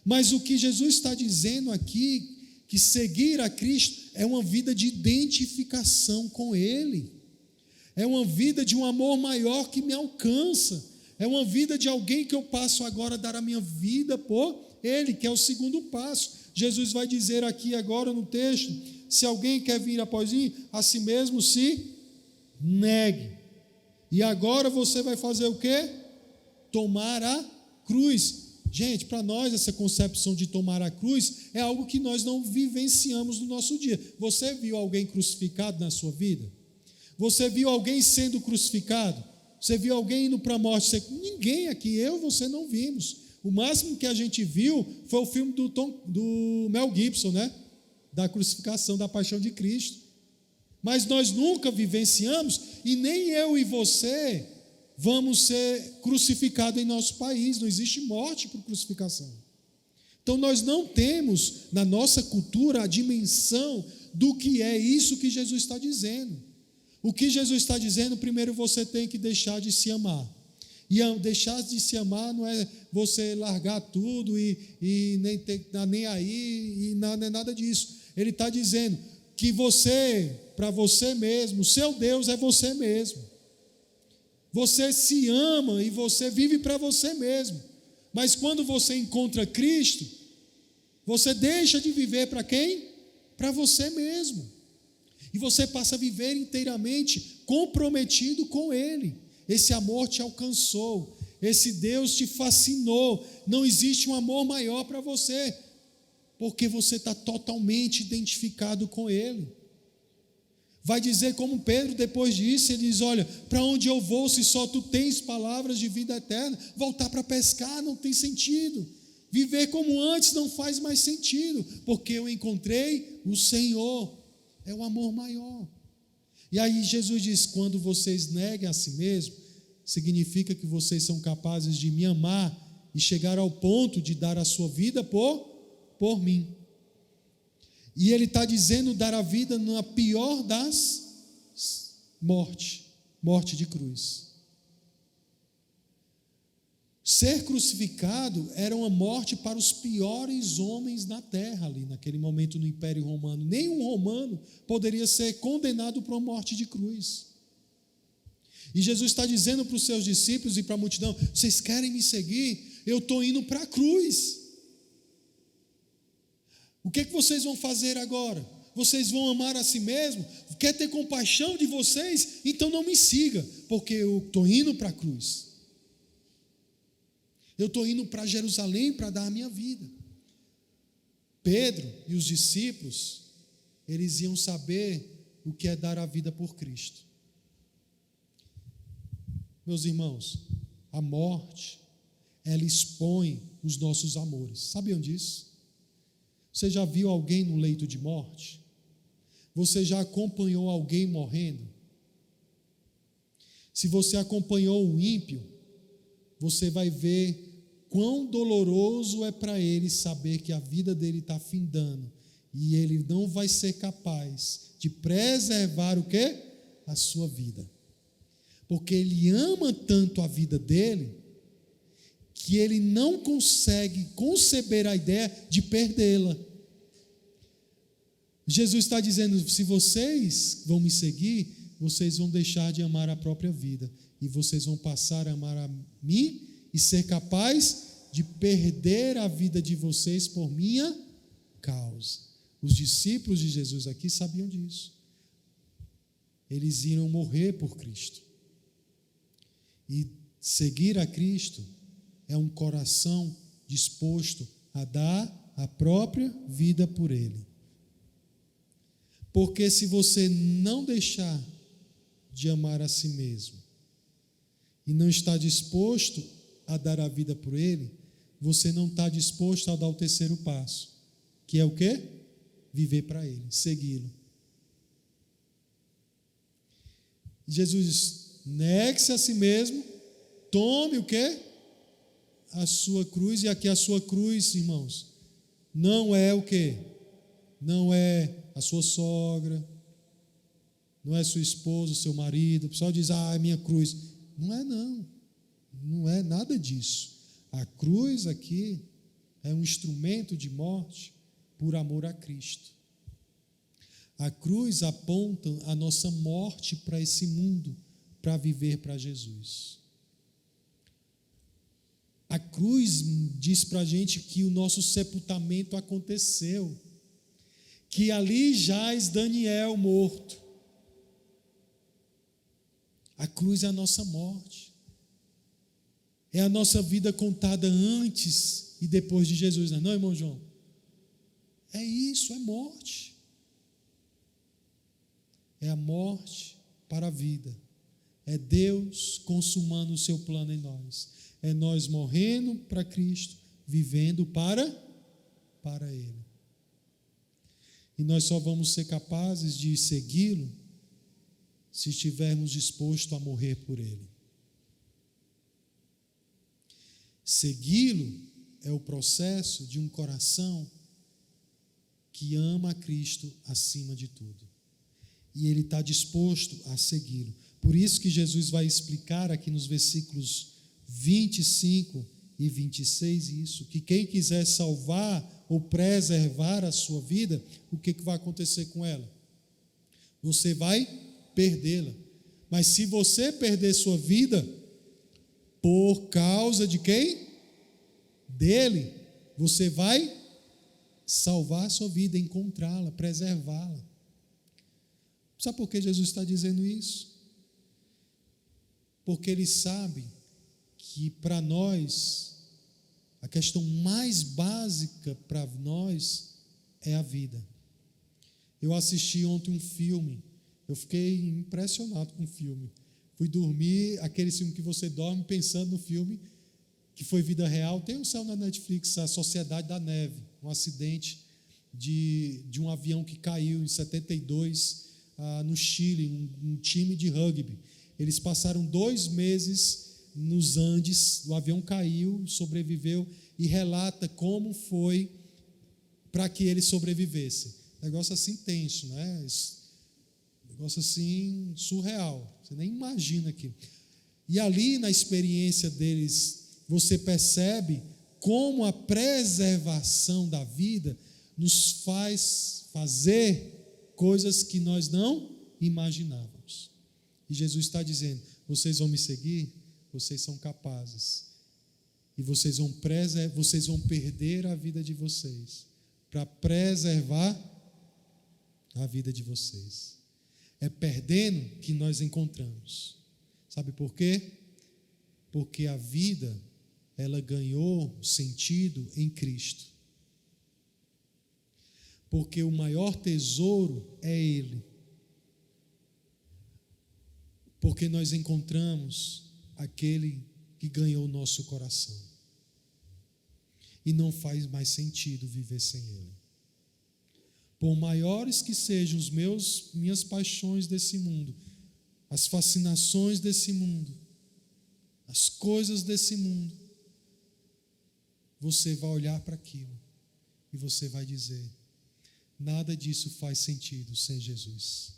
Mas o que Jesus está dizendo aqui, que seguir a Cristo é uma vida de identificação com Ele. É uma vida de um amor maior que me alcança. É uma vida de alguém que eu passo agora a dar a minha vida por Ele, que é o segundo passo. Jesus vai dizer aqui agora no texto: se alguém quer vir após mim, a si mesmo se negue. E agora você vai fazer o quê? Tomar a cruz. Gente, para nós essa concepção de tomar a cruz é algo que nós não vivenciamos no nosso dia. Você viu alguém crucificado na sua vida? Você viu alguém sendo crucificado? Você viu alguém indo para a morte? Ninguém aqui, você não vimos. O máximo que a gente viu foi o filme do Mel Gibson, né? Da crucificação, da paixão de Cristo. Mas nós nunca vivenciamos, e nem eu e você vamos ser crucificados em nosso país. Não existe morte por crucificação. Então nós não temos na nossa cultura a dimensão do que é isso que Jesus está dizendo. O que Jesus está dizendo? Primeiro você tem que deixar de se amar. E deixar de se amar não é você largar tudo e nem ter nem aí, e não é nada disso. Ele está dizendo que você, para você mesmo, o seu Deus é você mesmo. Você se ama e você vive para você mesmo. Mas quando você encontra Cristo, você deixa de viver para quem? Para você mesmo. E você passa a viver inteiramente comprometido com Ele. Esse amor te alcançou, esse Deus te fascinou. Não existe um amor maior para você, porque você está totalmente identificado com Ele. Vai dizer como Pedro, depois disso, ele diz: olha, para onde eu vou se só tu tens palavras de vida eterna? Voltar para pescar não tem sentido. Viver como antes não faz mais sentido, porque eu encontrei o Senhor. É o amor maior. E aí Jesus diz: quando vocês negam a si mesmo, significa que vocês são capazes de me amar e chegar ao ponto de dar a sua vida por mim. E ele está dizendo dar a vida na pior das morte de cruz. Ser crucificado era uma morte para os piores homens na terra, ali naquele momento no Império Romano. Nenhum romano poderia ser condenado por uma morte de cruz. E Jesus está dizendo para os seus discípulos e para a multidão: vocês querem me seguir? Eu estou indo para a cruz. O que vocês vão fazer agora? Vocês vão amar a si mesmo? Quer ter compaixão de vocês? Então não me siga, porque eu estou indo para a cruz. Eu estou indo para Jerusalém para dar a minha vida. Pedro e os discípulos, eles iam saber o que é dar a vida por Cristo. Meus irmãos, a morte, ela expõe os nossos amores. Sabiam disso? Você já viu alguém no leito de morte? Você já acompanhou alguém morrendo? Se você acompanhou um ímpio, você vai ver quão doloroso é para ele saber que a vida dele está findando e ele não vai ser capaz de preservar o quê? A sua vida. Porque ele ama tanto a vida dele que ele não consegue conceber a ideia de perdê-la. Jesus está dizendo: se vocês vão me seguir, vocês vão deixar de amar a própria vida e vocês vão passar a amar a mim e ser capaz de perder a vida de vocês por minha causa. Os discípulos de Jesus aqui sabiam disso. Eles iam morrer por Cristo. E seguir a Cristo é um coração disposto a dar a própria vida por Ele. Porque se você não deixar de amar a si mesmo e não está disposto a dar a vida por Ele, você não está disposto a dar o terceiro passo, que é o quê? Viver para Ele, segui-lo. Jesus diz: negue-se a si mesmo, tome o quê? A sua cruz. E aqui a sua cruz, irmãos, não é o quê? Não é a sua sogra, não é sua esposa, seu marido. O pessoal diz: é minha cruz. Não é não, não é nada disso. A cruz aqui é um instrumento de morte por amor a Cristo. A cruz aponta a nossa morte para esse mundo, para viver para Jesus. A cruz diz para a gente que o nosso sepultamento aconteceu, que ali jaz Daniel morto. A cruz é a nossa morte, é a nossa vida contada antes e depois de Jesus, não é, irmão João? É isso, é morte. É a morte para a vida. É Deus consumando o seu plano em nós. É nós morrendo para Cristo, vivendo para Ele. E nós só vamos ser capazes de segui-lo se estivermos dispostos a morrer por Ele. Segui-lo é o processo de um coração que ama a Cristo acima de tudo. e ele está disposto a segui-lo. Por isso que Jesus vai explicar aqui nos versículos 25 e 26 isso, que quem quiser salvar ou preservar a sua vida, o que vai acontecer com ela? Você vai perdê-la. Mas se você perder sua vida, por causa de quem? Dele, você vai salvar a sua vida, encontrá-la, preservá-la. Sabe por que Jesus está dizendo isso? Porque ele sabe que para nós, a questão mais básica para nós é a vida. Eu assisti ontem um filme, eu fiquei impressionado com o filme. Fui dormir, aquele filme que você dorme pensando no filme, que foi vida real. Tem um céu na Netflix, A Sociedade da Neve, um acidente de um avião que caiu em 72 no Chile, um time de rugby. Eles passaram 2 meses nos Andes, o avião caiu, sobreviveu, e relata como foi para que ele sobrevivesse. Negócio assim tenso, né? Negócio assim surreal, você nem imagina aqui. E ali na experiência deles, você percebe como a preservação da vida nos faz fazer coisas que nós não imaginávamos. E Jesus está dizendo: vocês vão me seguir, vocês são capazes, e vocês vão perder a vida de vocês para preservar a vida de vocês. É perdendo que nós encontramos. Sabe por quê? Porque a vida, ela ganhou sentido em Cristo. Porque o maior tesouro é Ele. Porque nós encontramos aquele que ganhou o nosso coração. E não faz mais sentido viver sem Ele. Por maiores que sejam minhas paixões desse mundo, as fascinações desse mundo, as coisas desse mundo, você vai olhar para aquilo e você vai dizer: nada disso faz sentido sem Jesus.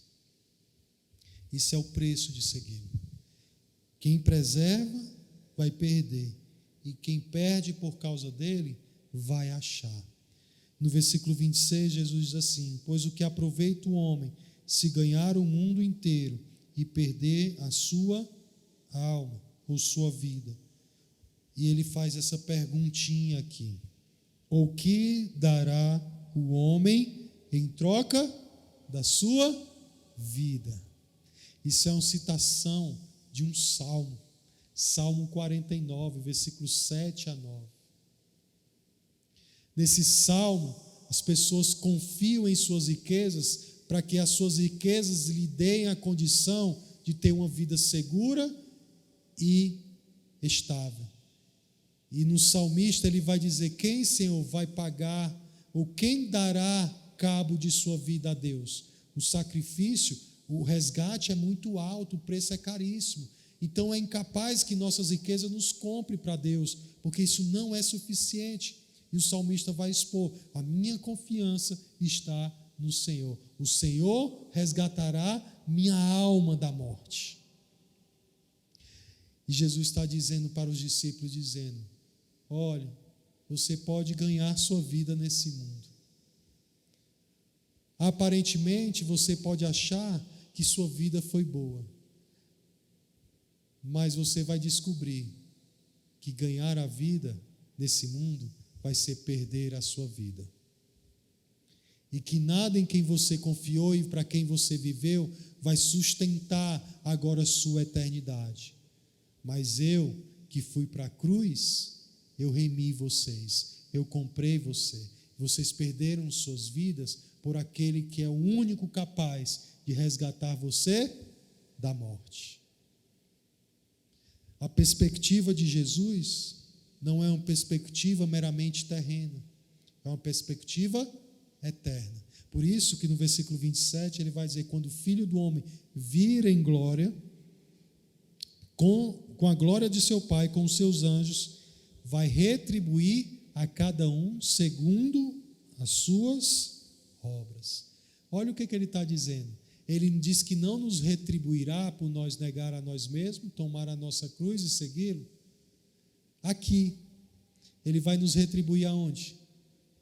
Isso é o preço de segui-lo. Quem preserva vai perder, e quem perde por causa dele vai achar. No versículo 26, Jesus diz assim: pois o que aproveita o homem se ganhar o mundo inteiro e perder a sua alma ou sua vida? E ele faz essa perguntinha aqui: o que dará o homem em troca da sua vida? Isso é uma citação de um salmo, Salmo 49, versículos 7 a 9. Nesse salmo, as pessoas confiam em suas riquezas para que as suas riquezas lhe deem a condição de ter uma vida segura e estável. E no salmista ele vai dizer: quem, Senhor, vai pagar, ou quem dará cabo de sua vida a Deus? O sacrifício, o resgate é muito alto, o preço é caríssimo. Então é incapaz que nossas riquezas nos compre para Deus, porque isso não é suficiente. E o salmista vai expor: a minha confiança está no Senhor. O Senhor resgatará minha alma da morte. E Jesus está dizendo para os discípulos, dizendo: olha, você pode ganhar sua vida nesse mundo. Aparentemente você pode achar que sua vida foi boa, mas você vai descobrir que ganhar a vida nesse mundo vai ser perder a sua vida. E que nada em quem você confiou e para quem você viveu vai sustentar agora a sua eternidade. Mas eu, que fui para a cruz, eu remi vocês, eu comprei vocês perderam suas vidas por aquele que é o único capaz de resgatar você da morte. A perspectiva de Jesus não é uma perspectiva meramente terrena, é uma perspectiva eterna. Por isso que no versículo 27 ele vai dizer: quando o Filho do Homem vir em glória, com a glória de seu Pai, com os seus anjos, vai retribuir a cada um segundo as suas obras. Olha o que ele está dizendo. Ele diz que não nos retribuirá por nós negar a nós mesmos, tomar a nossa cruz e segui-lo. Aqui, Ele vai nos retribuir aonde?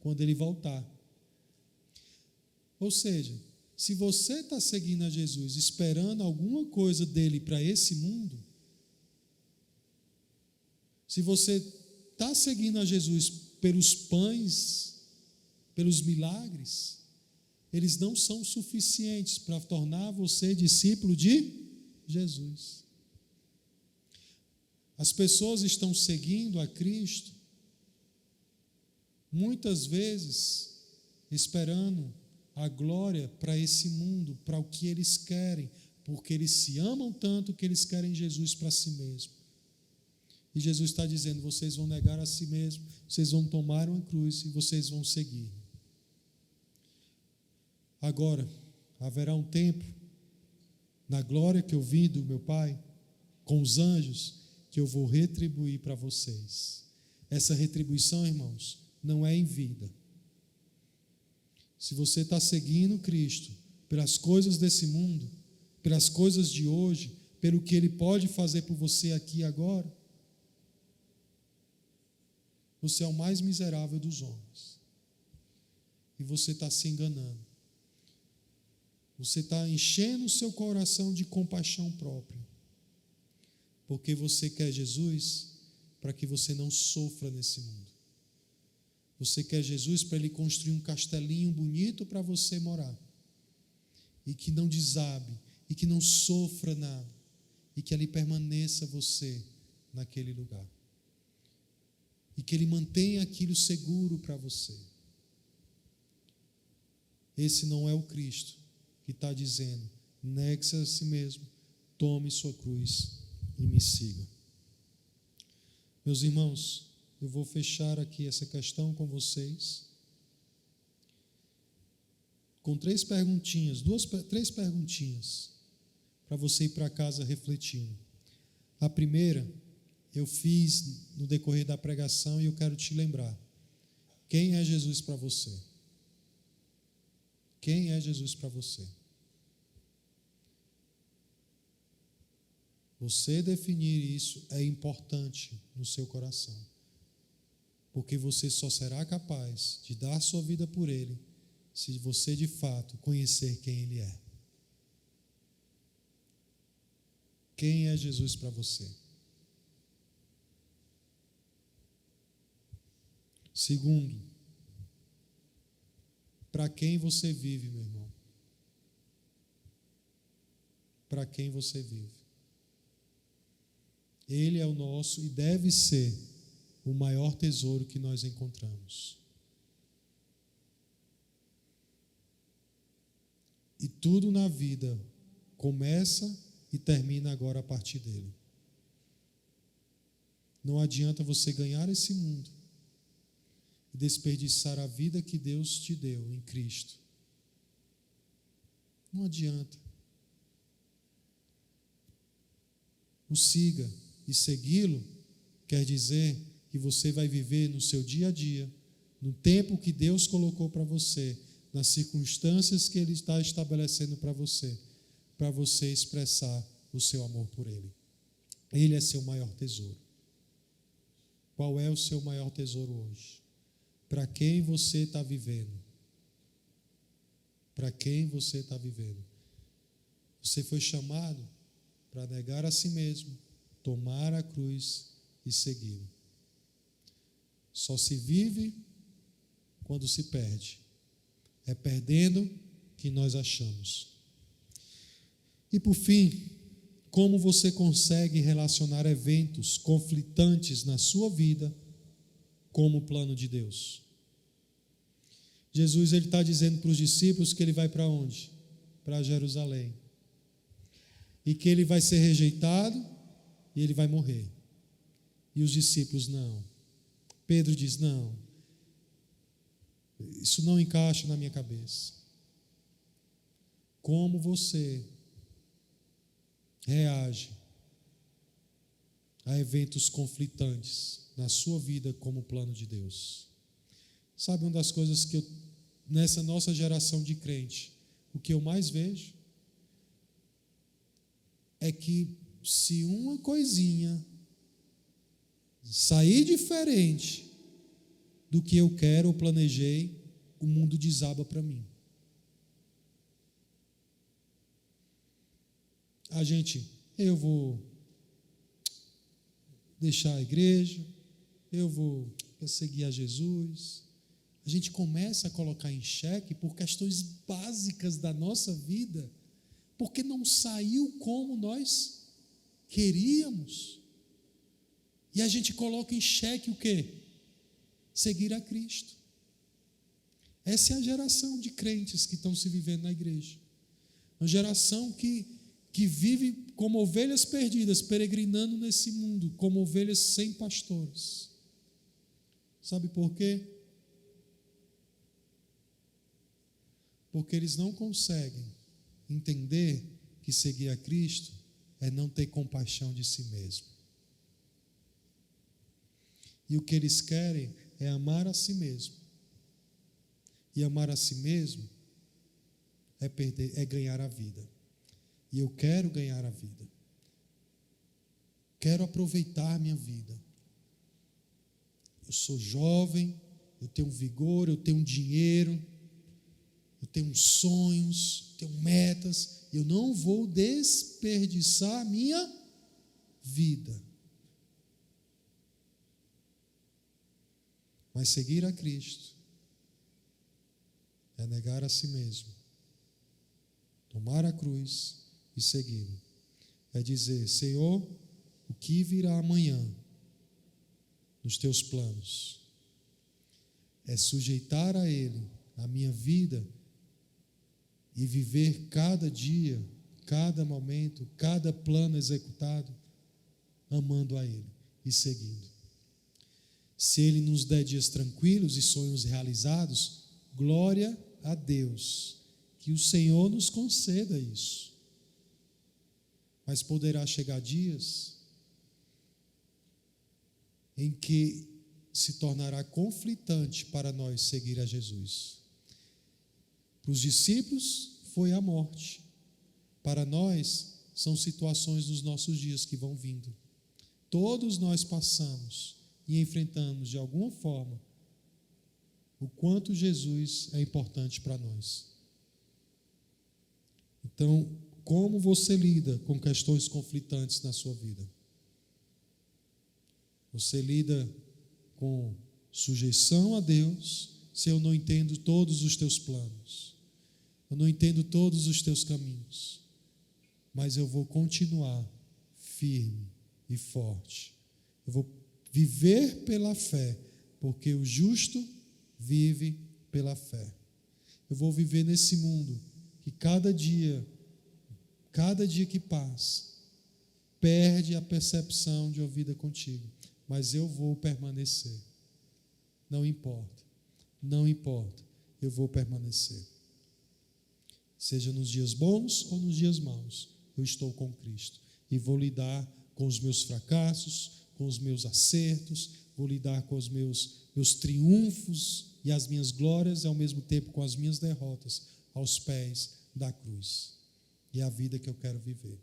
Quando Ele voltar. Ou seja, se você está seguindo a Jesus, esperando alguma coisa dele para esse mundo, se você está seguindo a Jesus pelos pães, pelos milagres, eles não são suficientes para tornar você discípulo de Jesus. As pessoas estão seguindo a Cristo, muitas vezes esperando a glória para esse mundo, para o que eles querem, porque eles se amam tanto que eles querem Jesus para si mesmo. E Jesus está dizendo: vocês vão negar a si mesmo, vocês vão tomar uma cruz e vocês vão seguir. Agora, haverá um tempo, na glória que eu vi do meu Pai, com os anjos, que eu vou retribuir para vocês. Essa retribuição, irmãos, não é em vida. Se você está seguindo Cristo pelas coisas desse mundo, pelas coisas de hoje, pelo que Ele pode fazer por você aqui e agora, você é o mais miserável dos homens. E você está se enganando. Você está enchendo o seu coração de compaixão própria. Porque você quer Jesus para que você não sofra nesse mundo. Você quer Jesus para Ele construir um castelinho bonito para você morar. E que não desabe, e que não sofra nada. E que ali permaneça você naquele lugar. E que Ele mantenha aquilo seguro para você. Esse não é o Cristo que está dizendo: negue-se a si mesmo, tome sua cruz e me siga. Meus irmãos, eu vou fechar aqui essa questão com vocês, com três perguntinhas, três perguntinhas, para você ir para casa refletindo. A primeira, eu fiz no decorrer da pregação e eu quero te lembrar: quem é Jesus para você? Quem é Jesus para você? Você definir isso é importante no seu coração, porque você só será capaz de dar sua vida por Ele se você de fato conhecer quem Ele é. Quem é Jesus para você? Segundo, para quem você vive, meu irmão? Para quem você vive? Ele é o nosso e deve ser o maior tesouro que nós encontramos. E tudo na vida começa e termina agora a partir dele. Não adianta você ganhar esse mundo e desperdiçar a vida que Deus te deu em Cristo. Não adianta. O siga e segui-lo quer dizer que você vai viver no seu dia a dia, no tempo que Deus colocou para você, nas circunstâncias que Ele está estabelecendo para você expressar o seu amor por Ele. Ele é seu maior tesouro. Qual é o seu maior tesouro hoje? Para quem você está vivendo? Para quem você está vivendo? Você foi chamado para negar a si mesmo, tomar a cruz e segui-lo. Só se vive quando se perde. É perdendo que nós achamos. E por fim, como você consegue relacionar eventos conflitantes na sua vida como o plano de Deus? Jesus está dizendo para os discípulos que Ele vai para onde? Para Jerusalém. E que Ele vai ser rejeitado e Ele vai morrer. E os discípulos não. Pedro diz: não, isso não encaixa na minha cabeça. Como você reage a eventos conflitantes na sua vida como plano de Deus? Sabe uma das coisas que nessa nossa geração de crente, o que eu mais vejo é que se uma coisinha sair diferente do que eu quero ou planejei, o mundo desaba para mim. Eu vou deixar a igreja, eu vou perseguir a Jesus. A gente começa a colocar em xeque por questões básicas da nossa vida, porque não saiu como nós queríamos. E a gente coloca em xeque o quê? Seguir a Cristo. Essa é a geração de crentes que estão se vivendo na igreja. Uma geração que vive como ovelhas perdidas, peregrinando nesse mundo, como ovelhas sem pastores. Sabe por quê? Porque eles não conseguem entender que seguir a Cristo é não ter compaixão de si mesmo. E o que eles querem é amar a si mesmo. E amar a si mesmo é ganhar a vida. E eu quero ganhar a vida. Quero aproveitar a minha vida. Eu sou jovem, eu tenho vigor, eu tenho dinheiro, eu tenho sonhos, tenho metas. Eu não vou desperdiçar a minha vida. Mas seguir a Cristo é negar a si mesmo, tomar a cruz e segui-lo. É dizer: Senhor, o que virá amanhã nos teus planos? É sujeitar a Ele a minha vida e viver cada dia, cada momento, cada plano executado, amando a Ele e seguindo. Se Ele nos der dias tranquilos e sonhos realizados, glória a Deus, que o Senhor nos conceda isso. Mas poderá chegar dias em que se tornará conflitante para nós seguir a Jesus. Para os discípulos foi a morte. Para nós são situações dos nossos dias que vão vindo. Todos nós passamos e enfrentamos de alguma forma o quanto Jesus é importante para nós. Então, como você lida com questões conflitantes na sua vida? Você lida com sujeição a Deus, se eu não entendo todos os teus planos, eu não entendo todos os teus caminhos, mas eu vou continuar firme e forte. Eu vou viver pela fé, porque o justo vive pela fé. Eu vou viver nesse mundo que cada dia que passa, perde a percepção de uma vida contigo. Mas eu vou permanecer. Não importa, eu vou permanecer. Seja nos dias bons ou nos dias maus, eu estou com Cristo. E vou lidar com os meus fracassos, com os meus acertos, vou lidar com os meus triunfos e as minhas glórias, e ao mesmo tempo com as minhas derrotas, aos pés da cruz. E é a vida que eu quero viver.